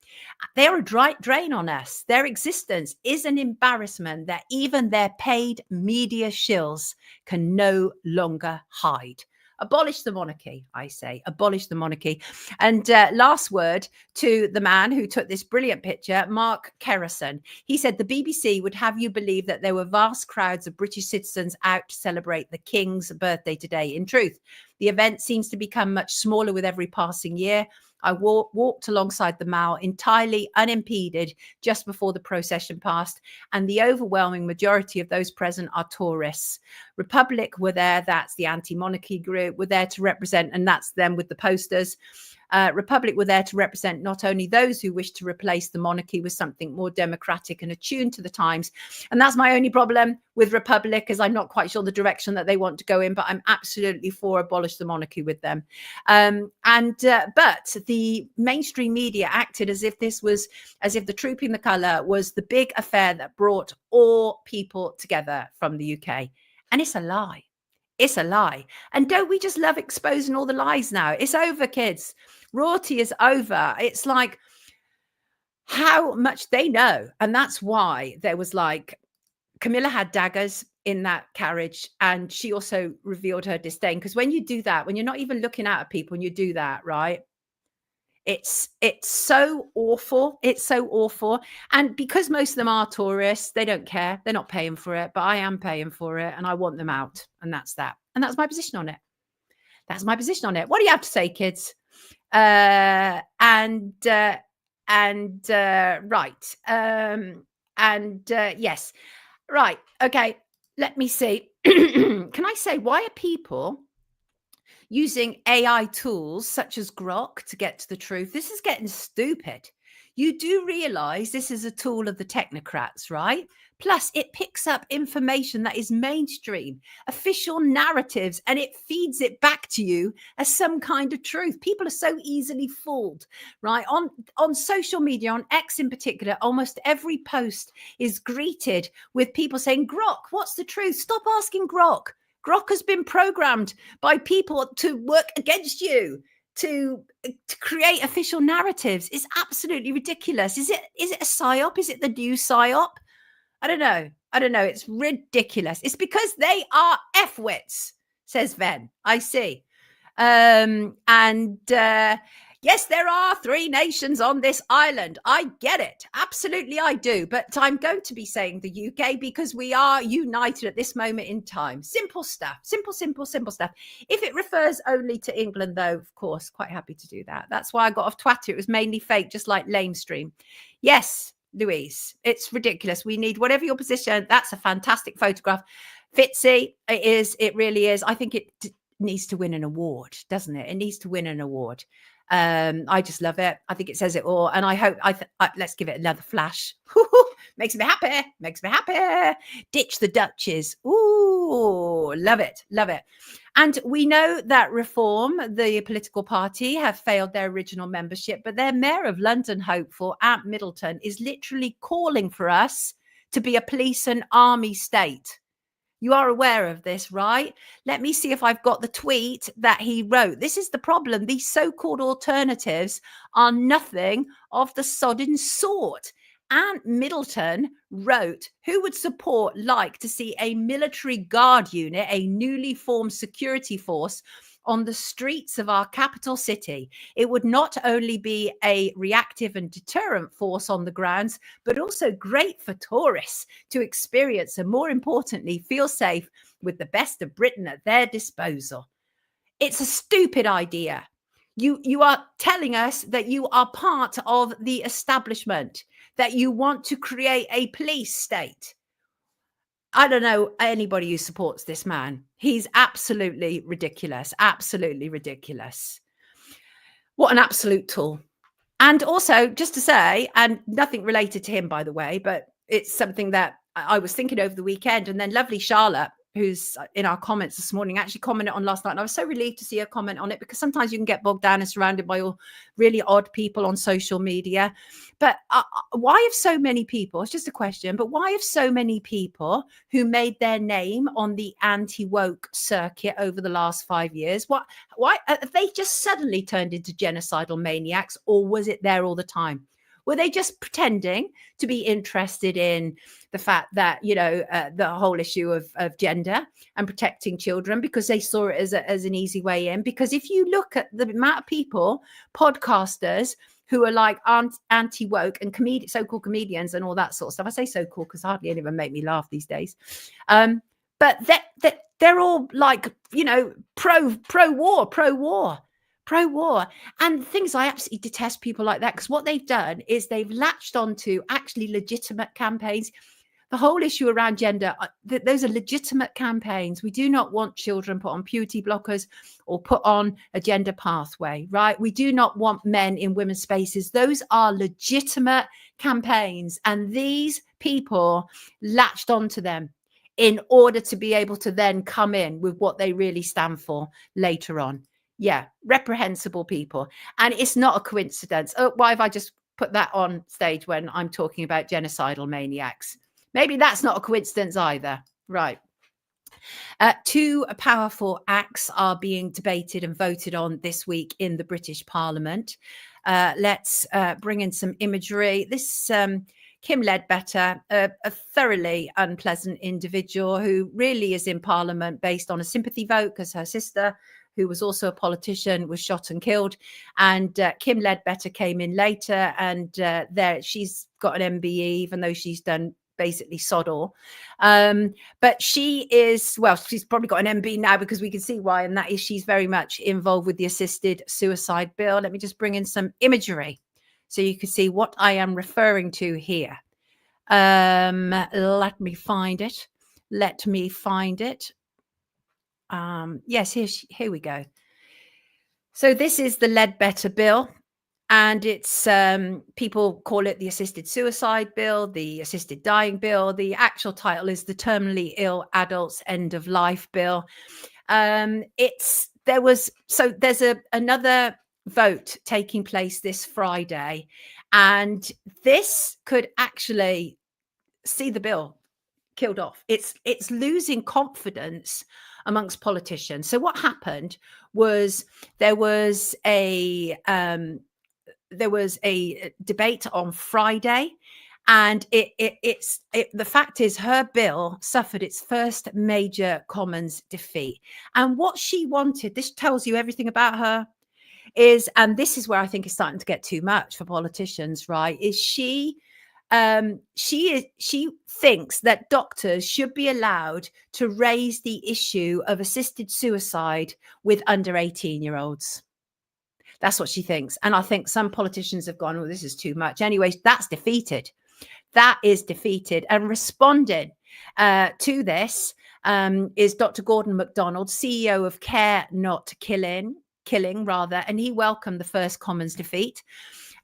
They're a drain on us. Their existence is an embarrassment that even their paid media shills can no longer hide. Abolish the monarchy, I say. Abolish the monarchy. And last word to the man who took this brilliant picture, Mark Kerrison. He said the BBC would have you believe that there were vast crowds of British citizens out to celebrate the King's birthday today. In truth, the event seems to become much smaller with every passing year. I walked alongside the Mall entirely unimpeded just before the procession passed, and the overwhelming majority of those present are tourists. Republic were there, that's the anti-monarchy group, were there to represent, and that's them with the posters. Republic were there to represent not only those who wish to replace the monarchy with something more democratic and attuned to the times. And that's my only problem with Republic, is I'm not quite sure the direction that they want to go in, but I'm absolutely for abolish the monarchy with them. But the mainstream media acted as if the trooping the colour was the big affair that brought all people together from the UK. And it's a lie. It's a lie. And don't we just love exposing all the lies now? It's over, kids. Royalty is over. It's like how much they know. And that's why there was like Camilla had daggers in that carriage, and she also revealed her disdain. Because when you do that, when you're not even looking at people and you do that, right? It's so awful. It's so awful. And because most of them are tourists, they don't care. They're not paying for it, but I am paying for it and I want them out. And that's that. And that's my position on it. That's my position on it. What do you have to say, kids? Right. Yes. Right. Okay. Let me see. Can I say, why are people using AI tools such as Grok to get to the truth? This is getting stupid. You do realize this is a tool of the technocrats, right? Plus, it picks up information that is mainstream, official narratives, and it feeds it back to you as some kind of truth. People are so easily fooled, right? On social media, on X in particular, almost every post is greeted with people saying, Grok, what's the truth? Stop asking Grok. Grok has been programmed by people to work against you, to create official narratives. It's absolutely ridiculous. Is it a psyop? Is it the new psyop? I don't know. It's ridiculous. It's because they are F-wits, says Ven. I see. Yes, there are 3 nations on this island. I get it. Absolutely, I do. But I'm going to be saying the UK because we are united at this moment in time. Simple stuff. Simple stuff. If it refers only to England, though, of course, quite happy to do that. That's why I got off Twitter. It was mainly fake, just like Lamestream. Yes, Louise, it's ridiculous. We need whatever your position. That's a fantastic photograph. Fitzy, it is. It really is. I think it needs to win an award, doesn't it? It needs to win an award. I just love it. I think it says it all. And I hope, let's give it another flash. Makes me happy. Ditch the Duchess. Ooh, love it. And we know that Reform, the political party, have failed their original membership, but their Mayor of London hopeful, Ant Middleton, is literally calling for us to be a police and army state. You are aware of this, right? Let me see if I've got the tweet that he wrote. This is the problem. These so-called alternatives are nothing of the sodden sort. Ant Middleton wrote, who would support like to see a military guard unit, a newly formed security force on the streets of our capital city? It would not only be a reactive and deterrent force on the grounds, but also great for tourists to experience and, more importantly, feel safe with the best of Britain at their disposal. It's a stupid idea. You are telling us that you are part of the establishment, that you want to create a police state. I don't know anybody who supports this man. He's absolutely ridiculous. Absolutely ridiculous. What an absolute tool. And also, just to say, and nothing related to him, by the way, but it's something that I was thinking over the weekend. And then lovely Charlotte, who's in our comments this morning, actually commented on last night. And I was so relieved to see her comment on it, because sometimes you can get bogged down and surrounded by all really odd people on social media. But why have so many people, it's just a question, but why have so many people who made their name on the anti-woke circuit over the last 5 years, why have they just suddenly turned into genocidal maniacs, or was it there all the time? Were they just pretending to be interested in the fact that, the whole issue of gender and protecting children, because they saw it as an easy way in? Because if you look at the amount of people, podcasters, who are like anti-woke and so-called comedians and all that sort of stuff. I say so-called because hardly any of them make me laugh these days. But they're all like, pro-war. And things, I absolutely detest people like that, because what they've done is they've latched onto actually legitimate campaigns. The whole issue around gender, those are legitimate campaigns. We do not want children put on puberty blockers or put on a gender pathway, right? We do not want men in women's spaces. Those are legitimate campaigns. And these people latched onto them in order to be able to then come in with what they really stand for later on. Yeah, reprehensible people. And it's not a coincidence. Oh, why have I just put that on stage when I'm talking about genocidal maniacs? Maybe that's not a coincidence either. Right. 2 powerful acts are being debated and voted on this week in the British Parliament. Let's bring in some imagery. This Kim Ledbetter, a thoroughly unpleasant individual who really is in Parliament based on a sympathy vote, because her sister, who was also a politician, was shot and killed. And Kim Ledbetter came in later, and she's got an MBE, even though she's done basically sod all. But she is, well, she's probably got an MB now, because we can see why, and that is she's very much involved with the assisted suicide bill. Let me just bring in some imagery so you can see what I am referring to here. Let me find it. Yes, here we go. So this is the Ledbetter bill, and it's people call it the assisted suicide bill, the assisted dying bill. The actual title is the terminally ill adults end of life bill. There's another vote taking place this Friday, and this could actually see the bill killed off. It's losing confidence amongst politicians. So what happened was there was a debate on Friday, and the fact is her bill suffered its first major Commons defeat. And what she wanted, this tells you everything about her, is, and this is where I think it's starting to get too much for politicians, right? Is she thinks that doctors should be allowed to raise the issue of assisted suicide with under 18-year-olds. That's what she thinks. And I think some politicians have gone, oh, this is too much. Anyway, that's defeated. That is defeated. And responding to this is Dr. Gordon MacDonald, CEO of Care Not Killing, and he welcomed the first Commons defeat,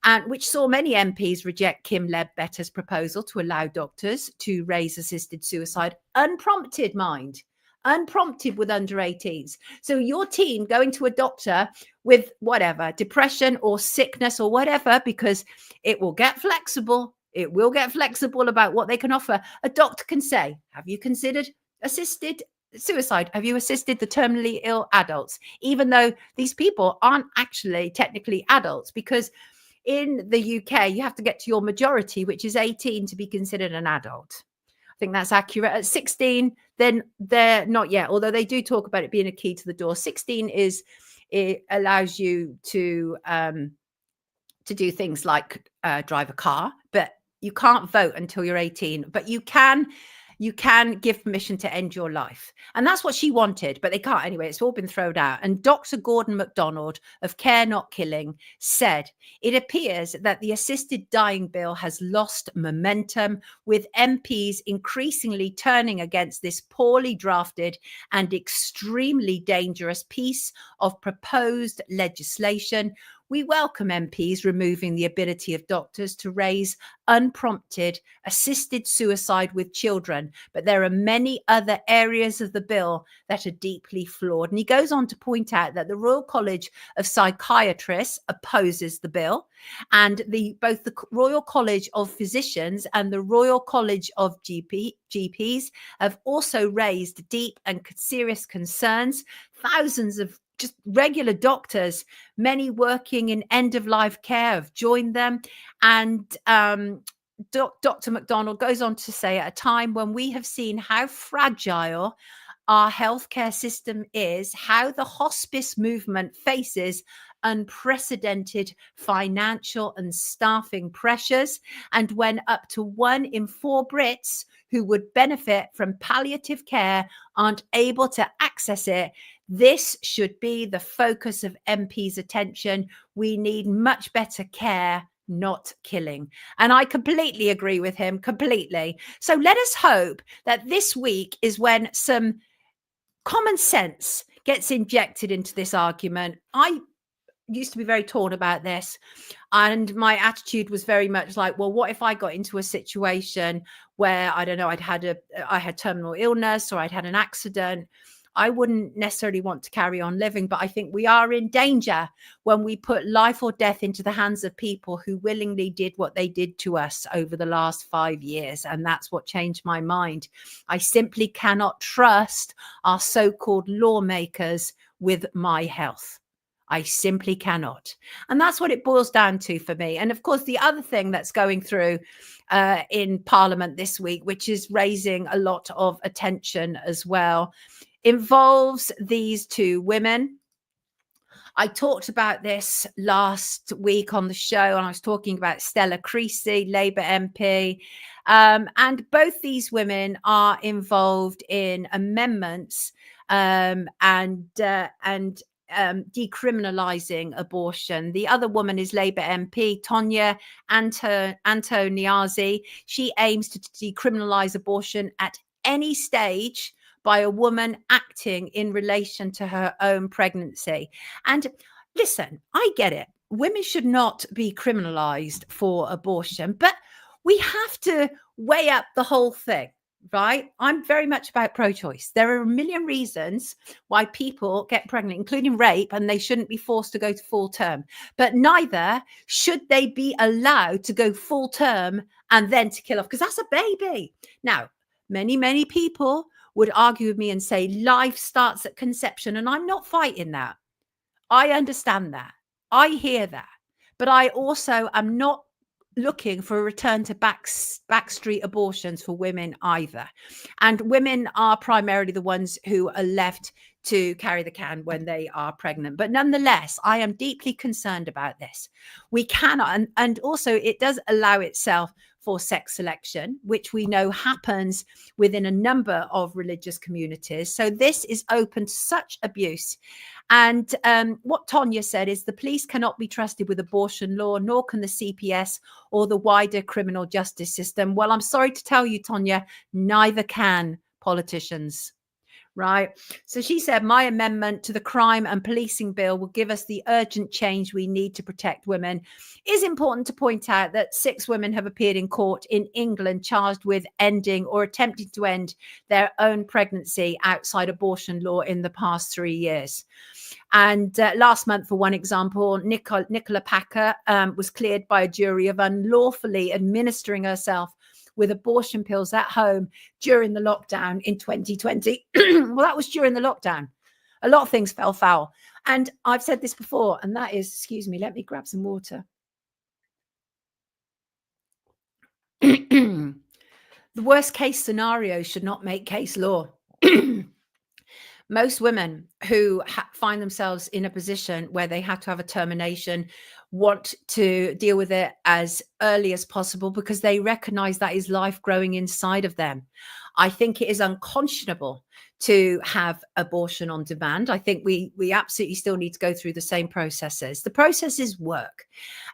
and which saw many MPs reject Kim Ledbetter's proposal to allow doctors to raise assisted suicide, unprompted with under 18s. So your team going to a doctor with whatever, depression or sickness or whatever, because it will get flexible. It will get flexible about what they can offer. A doctor can say, have you considered assisted suicide? Have you assisted the terminally ill adults? Even though these people aren't actually technically adults, because in the UK, you have to get to your majority, which is 18, to be considered an adult. I think that's accurate. At 16, then they're not yet, although they do talk about it being a key to the door. 16 it allows you to do things like drive a car, but you can't vote until you're 18. But you can give permission to end your life. And that's what she wanted, but they can't anyway. It's all been thrown out. And Dr. Gordon MacDonald of Care Not Killing said, it appears that the assisted dying bill has lost momentum, with MPs increasingly turning against this poorly drafted and extremely dangerous piece of proposed legislation. We welcome MPs removing the ability of doctors to raise unprompted assisted suicide with children, but there are many other areas of the bill that are deeply flawed. And he goes on to point out that the Royal College of Psychiatrists opposes the bill, and both the Royal College of Physicians and the Royal College of GPs have also raised deep and serious concerns. Thousands of just regular doctors, many working in end-of-life care, have joined them. And Dr. MacDonald goes on to say, at a time when we have seen how fragile our healthcare system is, how the hospice movement faces unprecedented financial and staffing pressures, and when up to 1 in 4 Brits who would benefit from palliative care aren't able to access it, this should be the focus of MPs' attention. We need much better care, not killing. And I completely agree with him, completely. So let us hope that this week is when some common sense gets injected into this argument. I used to be very torn about this, and my attitude was very much like, well, what if I got into a situation where, I don't know, I had terminal illness, or I'd had an accident? I wouldn't necessarily want to carry on living, but I think we are in danger when we put life or death into the hands of people who willingly did what they did to us over the last 5 years. And that's what changed my mind. I simply cannot trust our so-called lawmakers with my health. I simply cannot. And that's what it boils down to for me. And of course, the other thing that's going through in Parliament this week, which is raising a lot of attention as well, involves these 2 women. I talked about this last week on the show, and I was talking about Stella Creasy, Labour MP. And both these women are involved in amendments and decriminalizing abortion. The other woman is Labour MP Sonia Poulton. She aims to decriminalize abortion at any stage by a woman acting in relation to her own pregnancy. And listen, I get it. Women should not be criminalized for abortion, but we have to weigh up the whole thing, right? I'm very much about pro-choice. There are a million reasons why people get pregnant, including rape, and they shouldn't be forced to go to full term. But neither should they be allowed to go full term and then to kill off, because that's a baby. Now, many people would argue with me and say life starts at conception, and I'm not fighting that. I understand that. I hear that. But I also am not looking for a return to backstreet abortions for women either. And women are primarily the ones who are left to carry the can when they are pregnant. But nonetheless, I am deeply concerned about this. We cannot, and also it does allow itself for sex selection, which we know happens within a number of religious communities. So this is open to such abuse. And what Sonia said is the police cannot be trusted with abortion law, nor can the CPS or the wider criminal justice system. Well, I'm sorry to tell you, Sonia, neither can politicians. Right. So she said, my amendment to the crime and policing bill will give us the urgent change we need to protect women. It is important to point out that 6 women have appeared in court in England charged with ending or attempting to end their own pregnancy outside abortion law in the past 3 years. And last month, for one example, Nicola Packer was cleared by a jury of unlawfully administering herself with abortion pills at home during the lockdown in 2020. Well, that was during the lockdown. A lot of things fell foul. And I've said this before, and that is, excuse me, let me grab some water. The worst case scenario should not make case law. Most women who find themselves in a position where they have to have a termination want to deal with it as early as possible because they recognize that is life growing inside of them. I think it is unconscionable to have abortion on demand. I think we absolutely still need to go through the same processes. The processes work.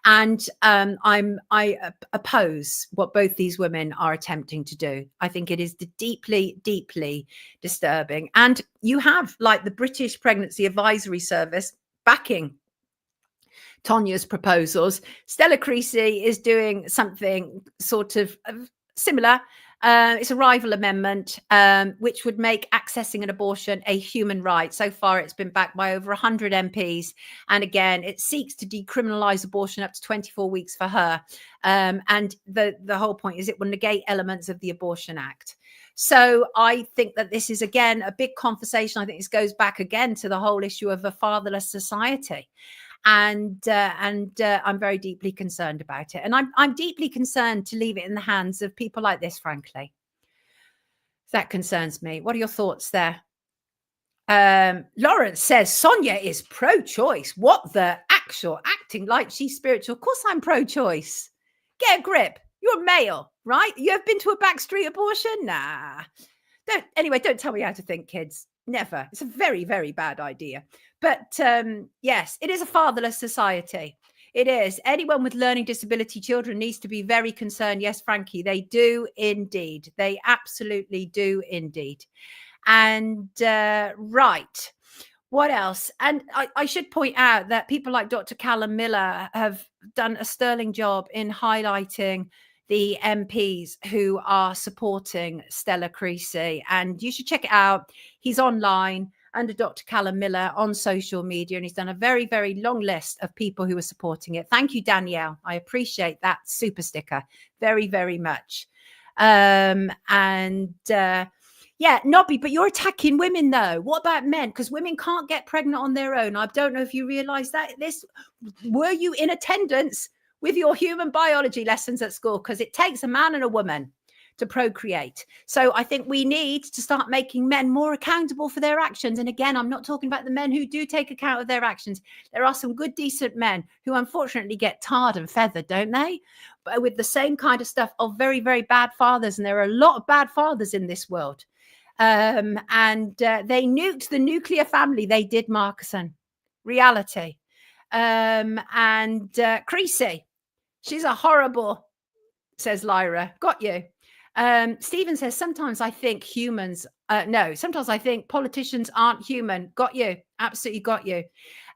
And I oppose what both these women are attempting to do. I think it is deeply, deeply disturbing. And you have, like, the British Pregnancy Advisory Service backing Sonia's proposals. Stella Creasy is doing something sort of similar. It's a rival amendment, which would make accessing an abortion a human right. So far, it's been backed by over 100 MPs. And again, it seeks to decriminalize abortion up to 24 weeks for her. And the whole point is it will negate elements of the Abortion Act. So I think that this is, again, a big conversation. I think this goes back again to the whole issue of a fatherless society. And I'm very deeply concerned about it. And I'm deeply concerned to leave it in the hands of people like this, frankly. That concerns me. What are your thoughts there? Lawrence says, Sonia is pro-choice. What the actual acting like she's spiritual? Of course I'm pro-choice. Get a grip. You're a male, right? You have been to a backstreet abortion? Nah. Don't tell me how to think, kids. Never. It's a very, very bad idea. But yes, it is a fatherless society. It is. Anyone with learning disability children needs to be very concerned. Yes, Frankie, they do indeed. They absolutely do indeed. And right. What else? And I should point out that people like Dr. Callum Miller have done a sterling job in highlighting the MPs who are supporting Stella Creasy. And you should check it out. He's online under Dr. Callum Miller on social media, and he's done a very, very long list of people who are supporting it. Thank you, Danielle. I appreciate that super sticker very, very much. Yeah, Nobby, but you're attacking women, though. What about men? Because women can't get pregnant on their own. I don't know if you realize that. Were you in attendance with your human biology lessons at school? Because it takes a man and a woman to procreate. So I think we need to start making men more accountable for their actions. And again, I'm not talking about the men who do take account of their actions. There are some good, decent men who unfortunately get tarred and feathered, don't they? But with the same kind of stuff of very, very bad fathers. And there are a lot of bad fathers in this world. They nuked the nuclear family. They did, Marcuson. reality. Creasy, she's a horrible, says Lyra. Got you. Stephen says, sometimes I think sometimes I think politicians aren't human. Got you. Absolutely got you.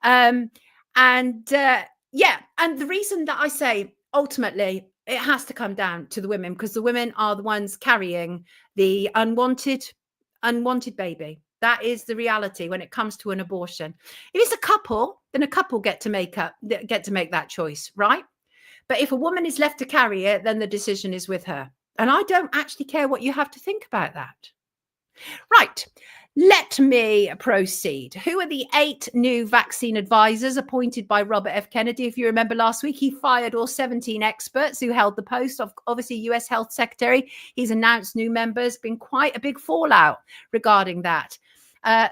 And the reason that I say ultimately it has to come down to the women, because the women are the ones carrying the unwanted baby. That is the reality when it comes to an abortion. If it's a couple, then a couple get to make that choice, right? But if a woman is left to carry it, then the decision is with her. And I don't actually care what you have to think about that. Right. Let me proceed. Who are the 8 new vaccine advisors appointed by Robert F. Kennedy? If you remember last week, he fired all 17 experts who held the post of, obviously, US Health Secretary. He's announced new members. Been quite a big fallout regarding that.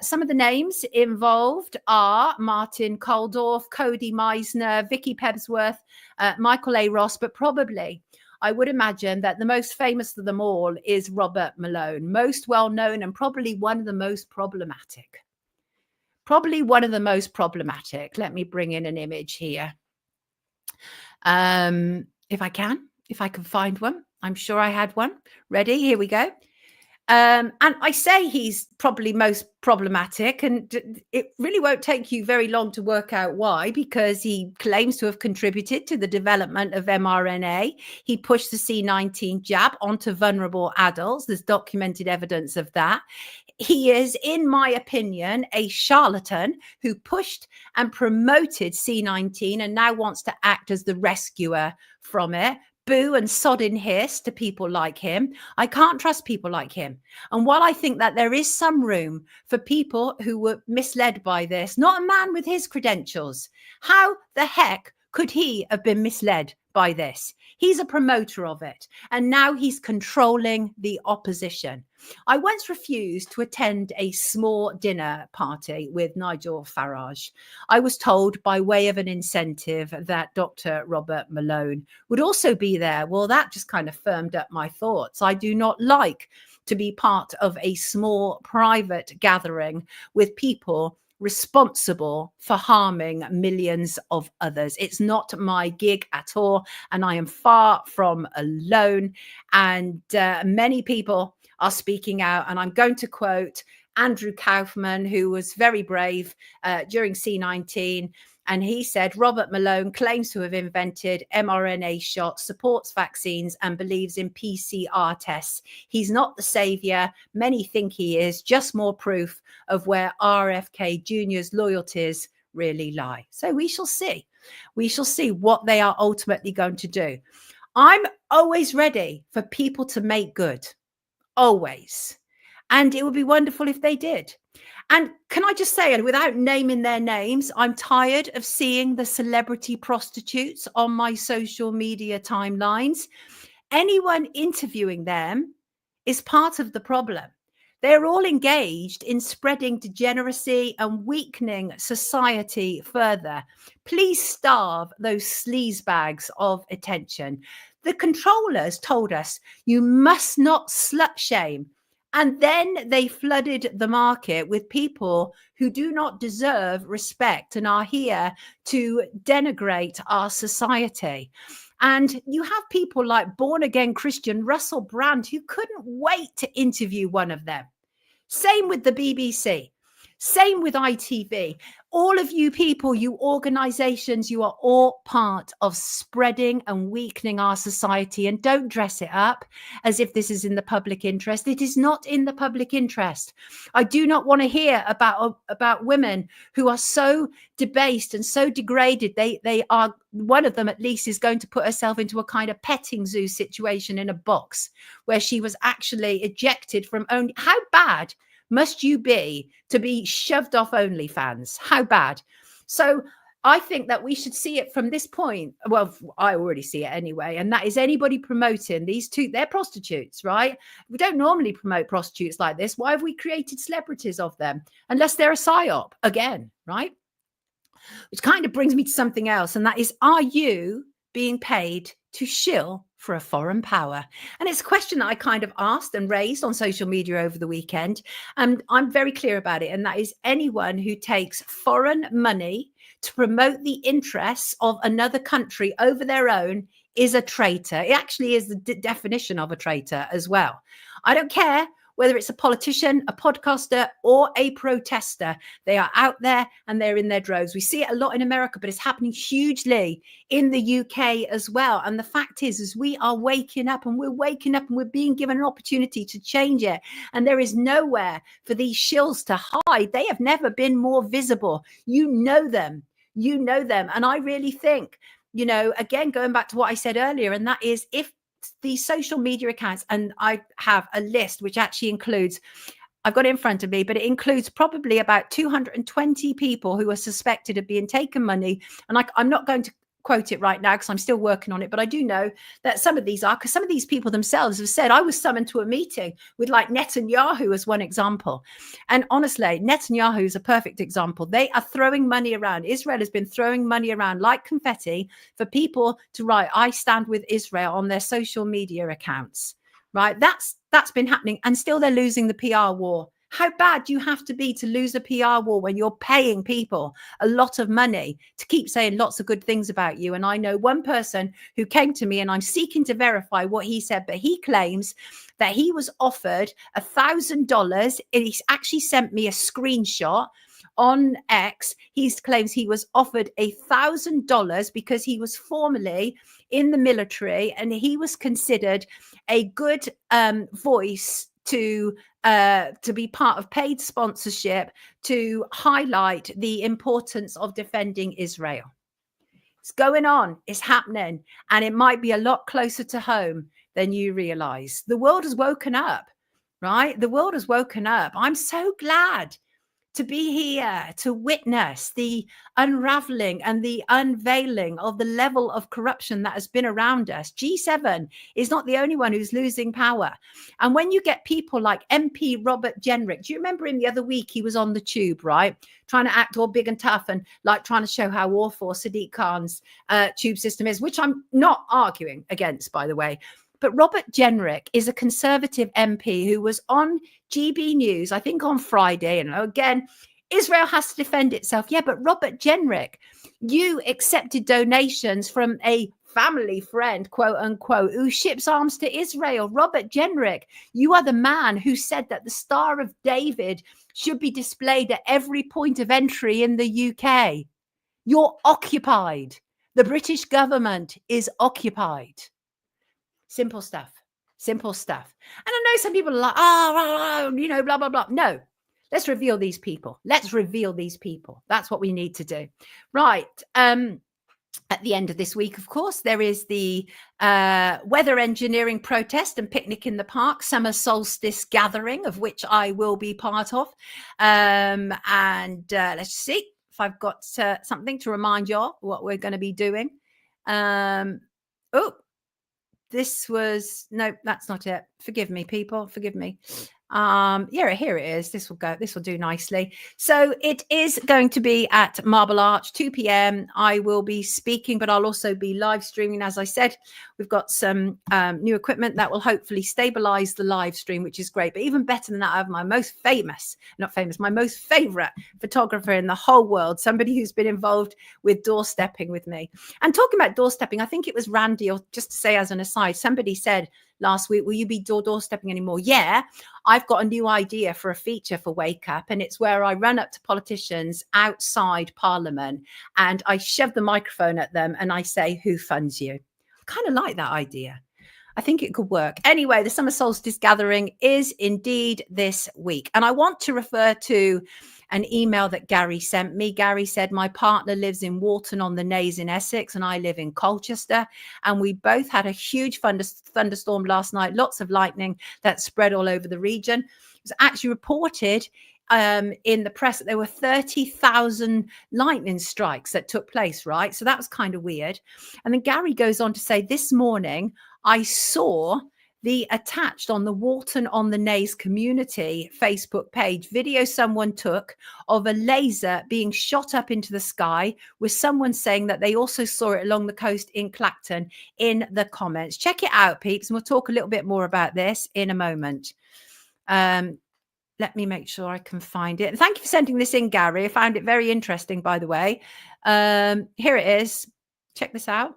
Some of the names involved are Martin Kulldorff, Cody Meisner, Vicky Pebsworth, Michael A. Ross, but probably I would imagine that the most famous of them all is Robert Malone, most well-known and probably one of the most problematic. Let me bring in an image here. If I can find one. I'm sure I had one ready. Here we go. And I say he's probably most problematic, and it really won't take you very long to work out why, because he claims to have contributed to the development of mRNA. He pushed the C19 jab onto vulnerable adults. There's documented evidence of that. He is, in my opinion, a charlatan who pushed and promoted C19 and now wants to act as the rescuer from it. Boo and sod in hiss to people like him. I can't trust people like him. And while I think that there is some room for people who were misled by this, not a man with his credentials, how the heck could he have been misled by this? He's a promoter of it, and now he's controlling the opposition. I once refused to attend a small dinner party with Nigel Farage. I was told by way of an incentive that Dr. Robert Malone would also be there. Well, that just kind of firmed up my thoughts. I do not like to be part of a small private gathering with people responsible for harming millions of others. It's not my gig at all, and I am far from alone. And many people are speaking out, and I'm going to quote Andrew Kaufman, who was very brave during C19. And he said, Robert Malone claims to have invented mRNA shots, supports vaccines, and believes in PCR tests. He's not the savior many think he is, just more proof of where RFK Jr.'s loyalties really lie. So we shall see. We shall see what they are ultimately going to do. I'm always ready for people to make good. Always. And it would be wonderful if they did. And can I just say, and without naming their names, I'm tired of seeing the celebrity prostitutes on my social media timelines. Anyone interviewing them is part of the problem. They're all engaged in spreading degeneracy and weakening society further. Please starve those sleazebags of attention. The controllers told us you must not slut shame. And then they flooded the market with people who do not deserve respect and are here to denigrate our society. And you have people like born-again Christian Russell Brand, who couldn't wait to interview one of them. Same with the BBC. Same with ITV. All of you people, you organizations, you are all part of spreading and weakening our society. And don't dress it up as if this is in the public interest. It is not in the public interest. I do not want to hear about women who are so debased and so degraded. They are, one of them at least is going to put herself into a kind of petting zoo situation in a box where she was actually ejected from only. How bad must you be to be shoved off OnlyFans? How bad? So I think that we should see it from this point. Well, I already see it anyway. And that is anybody promoting these two, they're prostitutes, right? We don't normally promote prostitutes like this. Why have we created celebrities of them? Unless they're a psyop again, right? Which kind of brings me to something else. And that is, are you being paid to shill for a foreign power? And it's a question that I kind of asked and raised on social media over the weekend. And I'm very clear about it. And that is anyone who takes foreign money to promote the interests of another country over their own is a traitor. It actually is the definition of a traitor as well. I don't care whether it's a politician, a podcaster, or a protester. They are out there and they're in their droves. We see it a lot in America, but it's happening hugely in the UK as well. And the fact is we are waking up, and we're being given an opportunity to change it. And there is nowhere for these shills to hide. They have never been more visible. You know them. And I really think, again, going back to what I said earlier, and that is if these social media accounts, and I have a list which actually includes, I've got it in front of me, but it includes probably about 220 people who are suspected of being taken money. And I'm not going to quote it right now because I'm still working on it, but I do know that some of these are, because some of these people themselves have said, I was summoned to a meeting with like Netanyahu as one example. And honestly, Netanyahu is a perfect example. They are throwing money around. Israel has been throwing money around like confetti for people to write, I stand with Israel on their social media accounts, right? That's been happening, and still they're losing the PR war. How bad do you have to be to lose a PR war when you're paying people a lot of money to keep saying lots of good things about you? And I know one person who came to me, and I'm seeking to verify what he said, but he claims that he was offered $1,000. He actually sent me a screenshot on X. He claims he was offered $1,000 because he was formerly in the military and he was considered a good voice to be part of paid sponsorship to highlight the importance of defending Israel. It's going on, it's happening, and it might be a lot closer to home than you realize. The world has woken up, right? The world has woken up. I'm so glad to be here to witness the unraveling and the unveiling of the level of corruption that has been around us. G7 is not the only one who's losing power. And when you get people like MP Robert Jenrick, do you remember him the other week? He was on the tube, right? Trying to act all big and tough and like trying to show how awful Sadiq Khan's tube system is, which I'm not arguing against, by the way. But Robert Jenrick is a Conservative MP who was on GB News, I think on Friday. And again, Israel has to defend itself. Yeah, but Robert Jenrick, you accepted donations from a family friend, quote unquote, who ships arms to Israel. Robert Jenrick, you are the man who said that the Star of David should be displayed at every point of entry in the UK. You're occupied. The British government is occupied. Simple stuff. And I know some people are like, blah, blah, blah. No, let's reveal these people. That's what we need to do. Right. At the end of this week, of course, there is the weather engineering protest and picnic in the park, summer solstice gathering, of which I will be part of. Let's see if I've got something to remind y'all what we're going to be doing. This was, no, that's not it. Forgive me, people. Forgive me. Here it is. This will do nicely. So it is going to be at Marble Arch, 2 p.m. I will be speaking, but I'll also be live streaming. As I said, we've got some new equipment that will hopefully stabilize the live stream, which is great. But even better than that, I have my most favorite photographer in the whole world, somebody who's been involved with doorstepping with me. And talking about doorstepping, I think it was Randy, or just to say as an aside, somebody said last week, will you be doorstepping anymore? Yeah, I've got a new idea for a feature for Wake Up, and it's where I run up to politicians outside Parliament and I shove the microphone at them and I say, who funds you? I kind of like that idea. I think it could work. Anyway, the summer solstice gathering is indeed this week. And I want to refer to an email that Gary sent me. Gary said, my partner lives in Walton on the Naze in Essex and I live in Colchester. And we both had a huge thunderstorm last night, lots of lightning that spread all over the region. It was actually reported in the press that there were 30,000 lightning strikes that took place, right? So that was kind of weird. And then Gary goes on to say, this morning, I saw the attached on the Walton on the Naze community Facebook page video someone took of a laser being shot up into the sky, with someone saying that they also saw it along the coast in Clacton in the comments. Check it out, peeps, and we'll talk a little bit more about this in a moment. Let me make sure I can find it. Thank you for sending this in, Gary. I found it very interesting, by the way. Here it is. Check this out.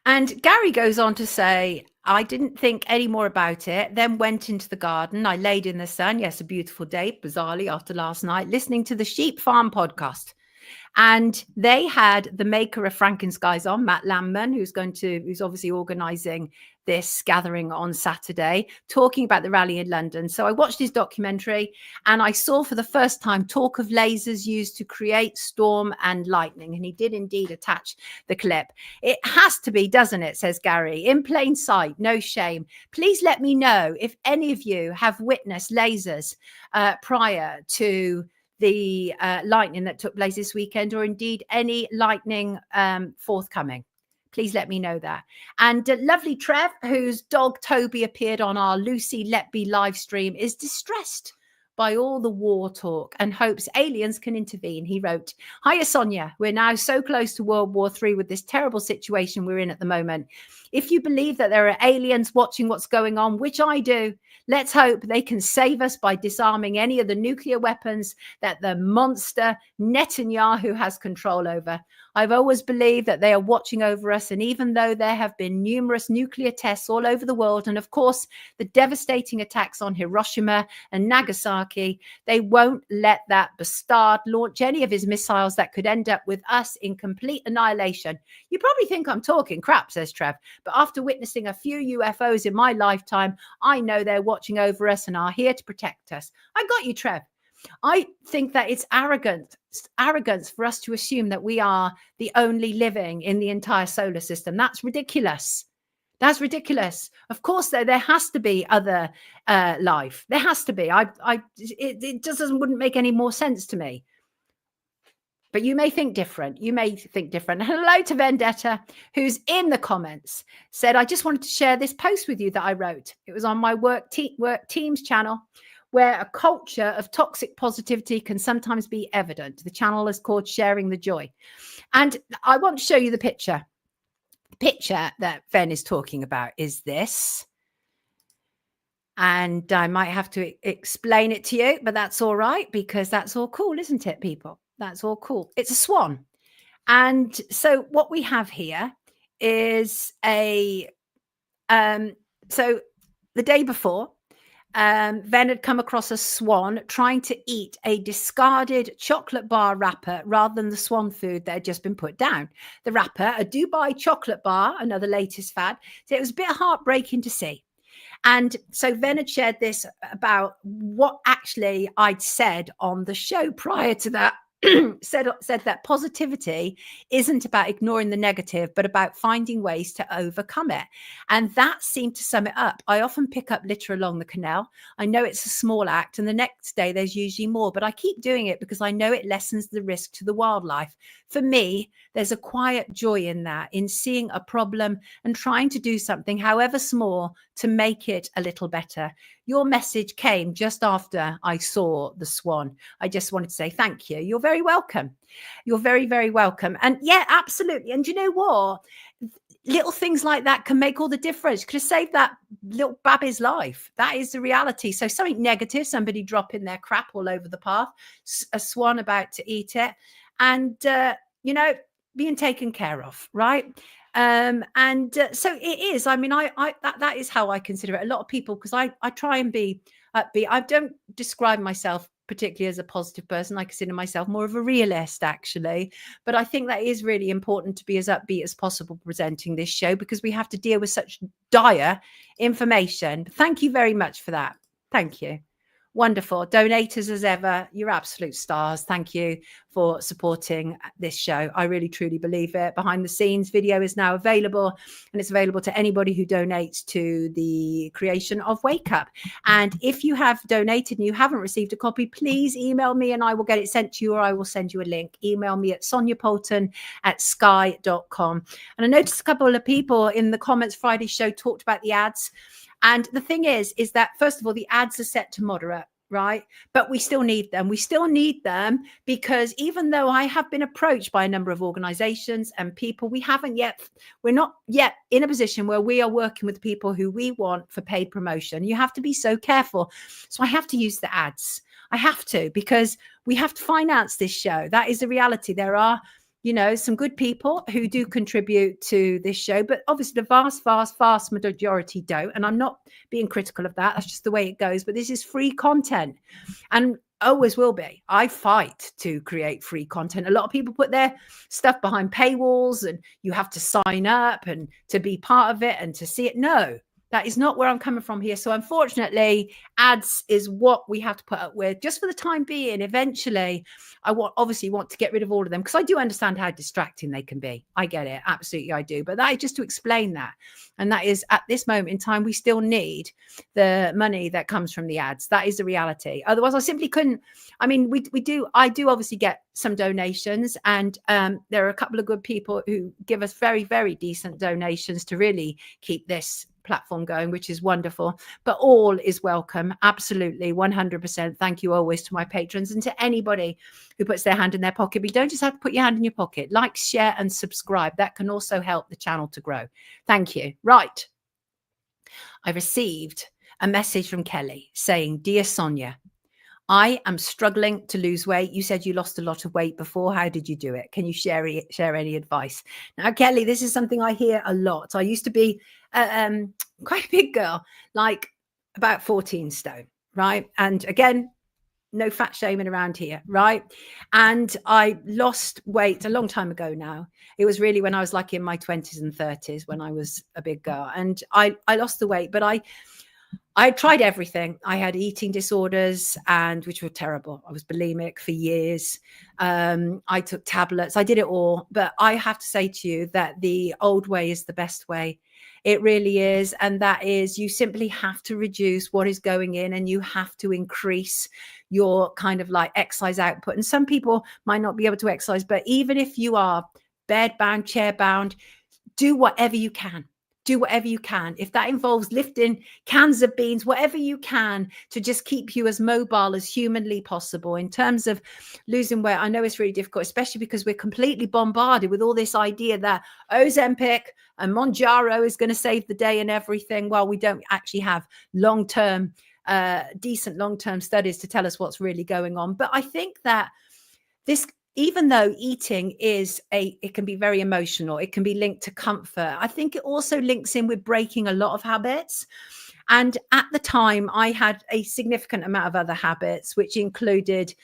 And Gary goes on to say, I didn't think any more about it, then went into the garden. I laid in the sun. Yes, a beautiful day, bizarrely, after last night, listening to the Sheep Farm podcast. And they had the maker of Frankenskies on, Matt Landman, who's obviously organising this gathering on Saturday, talking about the rally in London. So I watched his documentary and I saw for the first time talk of lasers used to create storm and lightning. And he did indeed attach the clip. It has to be, doesn't it, says Gary, in plain sight, no shame. Please let me know if any of you have witnessed lasers prior to the lightning that took place this weekend, or indeed any lightning forthcoming. Please let me know that. And lovely Trev, whose dog Toby appeared on our Lucy Letby live stream, is distressed by all the war talk and hopes aliens can intervene. He wrote, "Hiya, Sonia. We're now so close to World War III with this terrible situation we're in at the moment. If you believe that there are aliens watching what's going on, which I do, let's hope they can save us by disarming any of the nuclear weapons that the monster Netanyahu has control over. I've always believed that they are watching over us, and even though there have been numerous nuclear tests all over the world, and of course the devastating attacks on Hiroshima and Nagasaki, they won't let that bastard launch any of his missiles that could end up with us in complete annihilation." You probably think I'm talking crap, says Trev, but after witnessing a few UFOs in my lifetime, I know they're watching over us and are here to protect us. I got you, Trev. I think that it's arrogance for us to assume that we are the only living in the entire solar system. That's ridiculous. That's ridiculous. Of course, there has to be other life. There has to be. It just wouldn't make any more sense to me. But you may think different. You may think different. Hello to Vendetta, who's in the comments, said, "I just wanted to share this post with you that I wrote. It was on my work Teams channel, where a culture of toxic positivity can sometimes be evident. The channel is called Sharing the Joy." And I want to show you the picture. The picture that Ven is talking about is this. And I might have to explain it to you, but that's all right, because that's all cool, isn't it, people? That's all cool. It's a swan. And so what we have here is so the day before, Ven had come across a swan trying to eat a discarded chocolate bar wrapper rather than the swan food that had just been put down. The wrapper, a Dubai chocolate bar, another latest fad. So it was a bit heartbreaking to see. And so Ven had shared this about what actually I'd said on the show prior to that. said that positivity isn't about ignoring the negative, but about finding ways to overcome it. And that seemed to sum it up. I often pick up litter along the canal. I know it's a small act, and the next day there's usually more, but I keep doing it because I know it lessens the risk to the wildlife. For me, there's a quiet joy in that, in seeing a problem and trying to do something, however small, to make it a little better. Your message came just after I saw the swan. I just wanted to say thank you. You're very welcome. You're very, very welcome. And yeah, absolutely. And you know what? Little things like that can make all the difference. Could have saved that little baby's life. That is the reality. So something negative, somebody dropping their crap all over the path, a swan about to eat it, and, being taken care of, right? So it is. I mean, that is how I consider it. A lot of people, because I try and be upbeat. I don't describe myself particularly as a positive person. I consider myself more of a realist, actually. But I think that is really important to be as upbeat as possible presenting this show, because we have to deal with such dire information. Thank you very much for that. Thank you. Wonderful. Donators as ever, you're absolute stars. Thank you for supporting this show. I really, truly believe it. Behind the scenes video is now available, and it's available to anybody who donates to the creation of Wake Up. And if you have donated and you haven't received a copy, please email me and I will get it sent to you, or I will send you a link. Email me at soniapoulton@sky.com. And I noticed a couple of people in the comments Friday show talked about the ads. And the thing is that, first of all, the ads are set to moderate, right? But we still need them. We still need them because even though I have been approached by a number of organizations and people, we're not yet in a position where we are working with people who we want for paid promotion. You have to be so careful. So I have to use the ads. I have to, because we have to finance this show. That is the reality. There are, some good people who do contribute to this show, but obviously the vast majority don't. And I'm not being critical of that. That's just the way it goes. But this is free content and always will be. I fight to create free content. A lot of people put their stuff behind paywalls and you have to sign up and to be part of it and to see it. No, that is not where I'm coming from here. So unfortunately, ads is what we have to put up with just for the time being. Eventually, I obviously want to get rid of all of them because I do understand how distracting they can be. I get it. Absolutely, I do. But that is just to explain that. And that is, at this moment in time, we still need the money that comes from the ads. That is the reality. Otherwise, I simply couldn't. I mean, I do obviously get some donations, and there are a couple of good people who give us very, very decent donations to really keep this platform going, which is wonderful. But all is welcome. Absolutely, 100%. Thank you always to my patrons and to anybody who puts their hand in their pocket. But you don't just have to put your hand in your pocket. Like, share and subscribe. That can also help the channel to grow. Thank you. Right. I received a message from Kelly saying, "Dear Sonia, I am struggling to lose weight. You said you lost a lot of weight before. How did you do it? Can you share any advice?" Now, Kelly, this is something I hear a lot. I used to be quite a big girl, like about 14 stone, right? And again, no fat shaming around here, right? And I lost weight a long time ago now. It was really when I was like in my 20s and 30s when I was a big girl. And I lost the weight, but I tried everything. I had eating disorders, and which were terrible. I was bulimic for years. I took tablets. I did it all. But I have to say to you that the old way is the best way. It really is. And that is, you simply have to reduce what is going in, and you have to increase your kind of like exercise output. And some people might not be able to exercise, but even if you are bed bound, chair bound, do whatever you can. Do whatever you can. If that involves lifting cans of beans, whatever you can to just keep you as mobile as humanly possible. In terms of losing weight, I know it's really difficult, especially because we're completely bombarded with all this idea that Ozempic and Mounjaro is going to save the day and everything. Well, we don't actually have long-term, decent long-term studies to tell us what's really going on. But I think that this, even though eating it can be very emotional, it can be linked to comfort, I think it also links in with breaking a lot of habits. And at the time, I had a significant amount of other habits, which included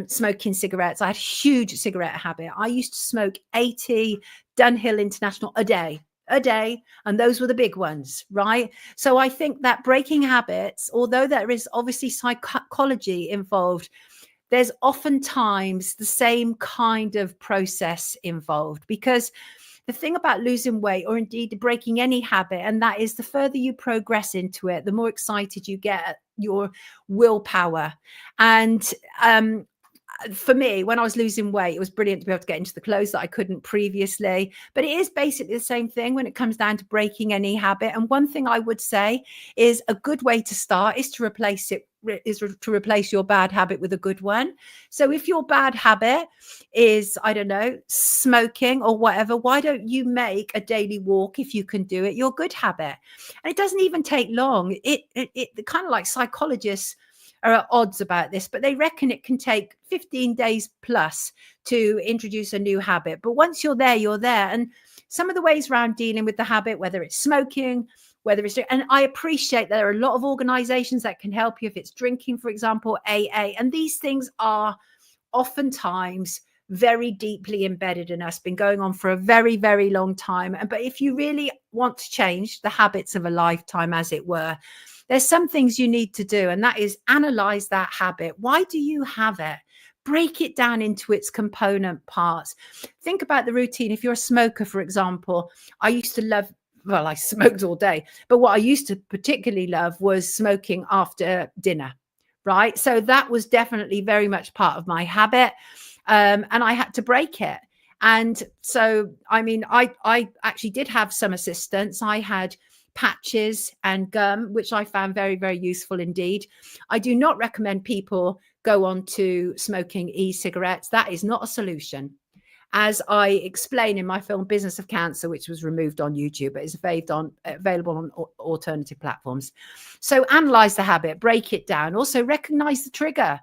smoking cigarettes. I had a huge cigarette habit. I used to smoke 80 Dunhill International a day. And those were the big ones, right? So I think that breaking habits, although there is obviously psychology involved, there's oftentimes the same kind of process involved, because the thing about losing weight, or indeed breaking any habit, and that is the further you progress into it, the more excited you get at your willpower. And for me, when I was losing weight, it was brilliant to be able to get into the clothes that I couldn't previously. But it is basically the same thing when it comes down to breaking any habit. And one thing I would say is a good way to start is to replace your bad habit with a good one. So if your bad habit is, I don't know, smoking or whatever, why don't you make a daily walk, if you can do it, your good habit? And it doesn't even take long. It kind of like psychologists are at odds about this, but they reckon it can take 15 days plus to introduce a new habit. But once you're there, you're there. And some of the ways around dealing with the habit, whether it's smoking, whether it's, and I appreciate there are a lot of organizations that can help you if it's drinking, for example, AA. And these things are oftentimes very deeply embedded in us, been going on for a very, very long time. But if you really want to change the habits of a lifetime, as it were, there's some things you need to do, and that is analyze that habit. Why do you have it? Break it down into its component parts. Think about the routine. If you're a smoker, for example, I used to love, well, I smoked all day, but what I used to particularly love was smoking after dinner, right? So that was definitely very much part of my habit. And I had to break it. And so, I mean, I actually did have some assistance. I had patches and gum, which I found very, very useful indeed. I do not recommend people go on to smoking e-cigarettes. That is not a solution. As I explain in my film Business of Cancer, which was removed on YouTube, but is available on alternative platforms. So analyze the habit, break it down. Also recognize the trigger.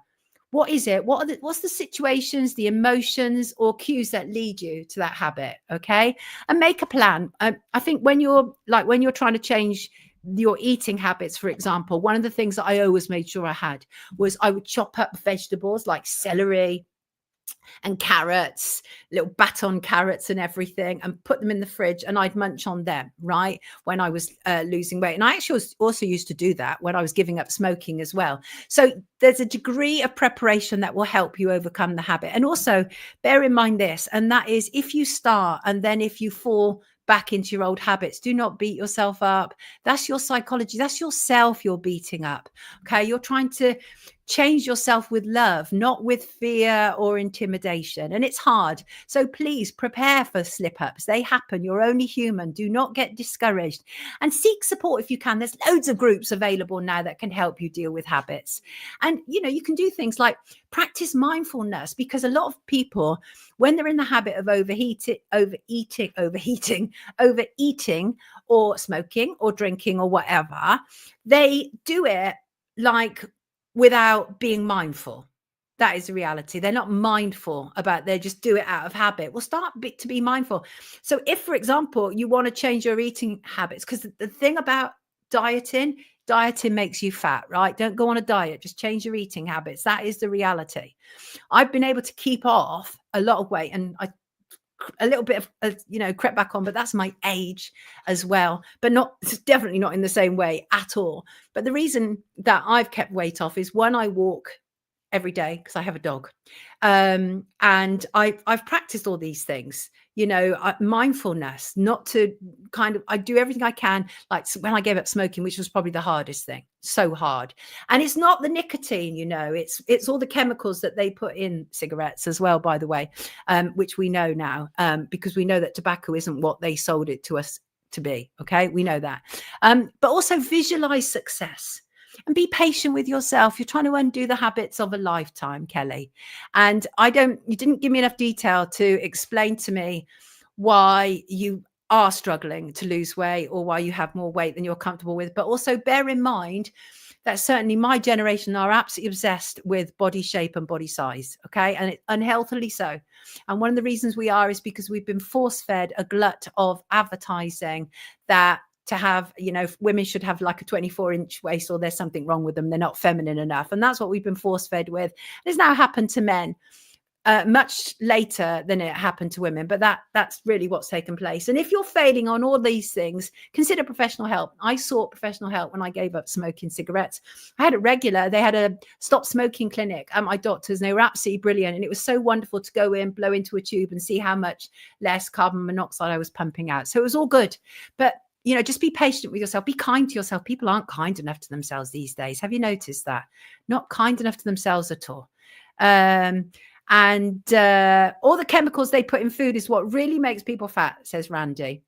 What is it? What's the situations, the emotions or cues that lead you to that habit? Okay. And make a plan. I think when you're trying to change your eating habits, for example, one of the things that I always made sure I had was I would chop up vegetables like celery and carrots, little baton carrots and everything, and put them in the fridge, and I'd munch on them, right, when I was losing weight. And I actually also used to do that when I was giving up smoking as well. So there's a degree of preparation that will help you overcome the habit. And also bear in mind this, and that is, if you start and then if you fall back into your old habits, do not beat yourself up. That's your psychology. That's yourself you're beating up. Okay. You're trying to change yourself with love, not with fear or intimidation. And it's hard. So please prepare for slip ups. They happen. You're only human. Do not get discouraged, and seek support if you can. There's loads of groups available now that can help you deal with habits. And, you know, you can do things like practice mindfulness, because a lot of people, when they're in the habit of overeating or smoking or drinking or whatever, they do it like without being mindful. That is the reality. They're not mindful about, they just do it out of habit. Well, start to be mindful. So if, for example, you want to change your eating habits, because the thing about dieting makes you fat, right? Don't go on a diet, just change your eating habits. That is the reality. I've been able to keep off a lot of weight, and a little bit of, crept back on, but that's my age as well, but definitely not in the same way at all. But the reason that I've kept weight off is, one, I walk every day because I have a dog. And I've practiced all these things, mindfulness, not to I do everything I can. Like when I gave up smoking, which was probably the hardest thing, so hard. And it's not the nicotine, it's all the chemicals that they put in cigarettes as well, by the way, which we know now, because we know that tobacco isn't what they sold it to us to be. Okay. We know that. But also visualize success. And be patient with yourself. You're trying to undo the habits of a lifetime, Kelly. And you didn't give me enough detail to explain to me why you are struggling to lose weight, or why you have more weight than you're comfortable with. But also bear in mind that certainly my generation are absolutely obsessed with body shape and body size. Okay. And it's unhealthily so. And one of the reasons we are is because we've been force-fed a glut of advertising that to have, women should have like a 24-inch waist, or there's something wrong with them. They're not feminine enough. And that's what we've been force fed with. It's now happened to men much later than it happened to women. But that's really what's taken place. And if you're failing on all these things, consider professional help. I sought professional help when I gave up smoking cigarettes. I had they had a stop smoking clinic at my doctor's, and they were absolutely brilliant. And it was so wonderful to go in, blow into a tube and see how much less carbon monoxide I was pumping out. So it was all good. But just be patient with yourself. Be kind to yourself. People aren't kind enough to themselves these days. Have you noticed that? Not kind enough to themselves at all. And all the chemicals they put in food is what really makes people fat, says Randy.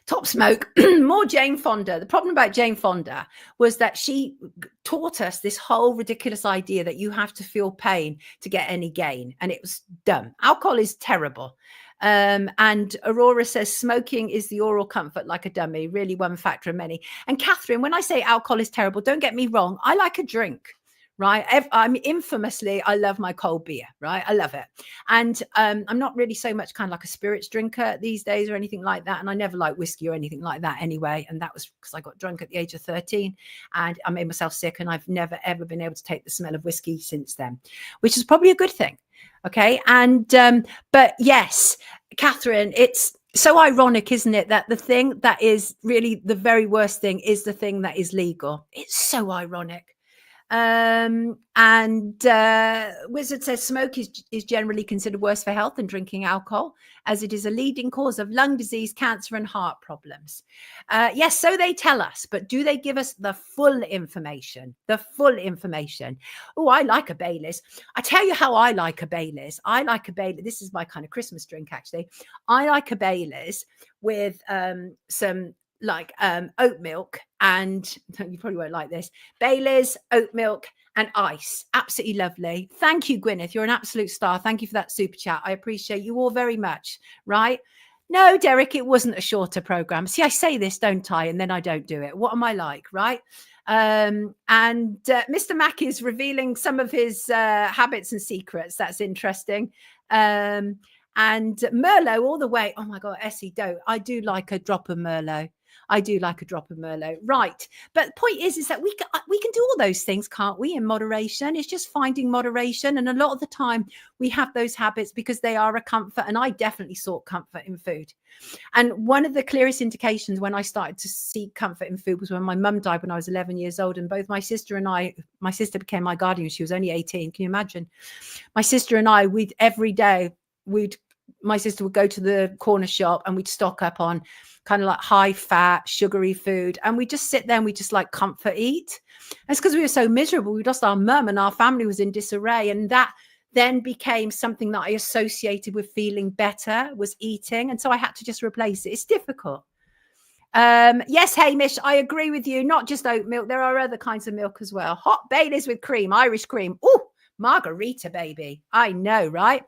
Top smoke, more Jane Fonda. The problem about Jane Fonda was that she taught us this whole ridiculous idea that you have to feel pain to get any gain. And it was dumb. Alcohol is terrible. And Aurora says smoking is the oral comfort like a dummy, really one factor of many. And Catherine, when I say alcohol is terrible, don't get me wrong. I like a drink, right? I love my cold beer, right? I love it. And I'm not really so much kind of like a spirits drinker these days or anything like that. And I never like whiskey or anything like that anyway. And that was because I got drunk at the age of 13 and I made myself sick. And I've never, ever been able to take the smell of whiskey since then, which is probably a good thing. Okay. And, but yes, Catherine, so ironic, isn't it, that the thing that is really the very worst thing is the thing that is legal. It's so ironic. Wizard says smoke is generally considered worse for health than drinking alcohol, as it is a leading cause of lung disease, cancer, and heart problems. Yes, so they tell us, but do they give us the full information? The full information. Oh, I like a Baileys. I tell you how I like a Baileys. I like a Baileys. This is my kind of Christmas drink, actually. I like a Baileys with some oat milk, and you probably won't like this, Baileys, oat milk and ice. Absolutely lovely. Thank you, Gwyneth. You're an absolute star. Thank you for that super chat. I appreciate you all very much. Right? No, Derek, it wasn't a shorter program. See, I say this, don't I? And then I don't do it. What am I like? Right? Mr. Mack is revealing some of his habits and secrets. That's interesting. And Merlot all the way. Oh my God, Essie, don't. I do like a drop of Merlot. I do like a drop of Merlot. Right. But the point is that we can do all those things, can't we, in moderation? It's just finding moderation. And a lot of the time we have those habits because they are a comfort. And I definitely sought comfort in food. And one of the clearest indications when I started to seek comfort in food was when my mum died when I was 11 years old. And both my sister and I, my sister became my guardian. She was only 18. Can you imagine? My sister and I, every day, my sister would go to the corner shop and we'd stock up on kind of like high fat, sugary food. And we just sit there and we just like comfort eat. It's because we were so miserable. We lost our mum and our family was in disarray. And that then became something that I associated with feeling better, was eating. And so I had to just replace it. It's difficult. Yes, Hamish, I agree with you. Not just oat milk. There are other kinds of milk as well. Hot Baileys with cream, Irish cream. Oh, margarita, baby. I know, right?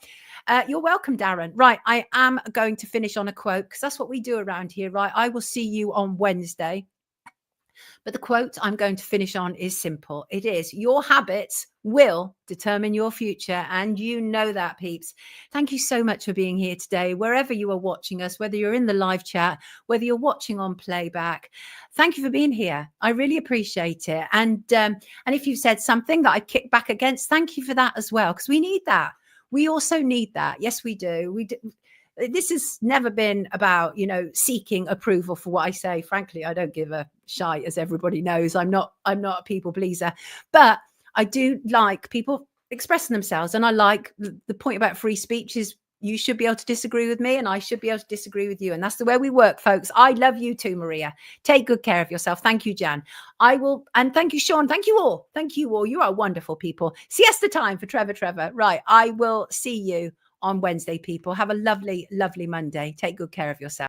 You're welcome, Darren. Right. I am going to finish on a quote because that's what we do around here, right? I will see you on Wednesday. But the quote I'm going to finish on is simple. It is, your habits will determine your future. And you know that, peeps. Thank you so much for being here today, wherever you are watching us, whether you're in the live chat, whether you're watching on playback. Thank you for being here. I really appreciate it. And if you've said something that I kick back against, thank you for that as well, because we need that. We also need that. Yes, we do. This has never been about, seeking approval for what I say. Frankly, I don't give a shite, as everybody knows. I'm not a people pleaser, but I do like people expressing themselves. And I like the point about free speech is you should be able to disagree with me and I should be able to disagree with you. And that's the way we work, folks. I love you too, Maria. Take good care of yourself. Thank you, Jan. I will. And thank you, Sean. Thank you all. Thank you all. You are wonderful people. Siesta time for Trevor. Right. I will see you on Wednesday, people. Have a lovely, lovely Monday. Take good care of yourself.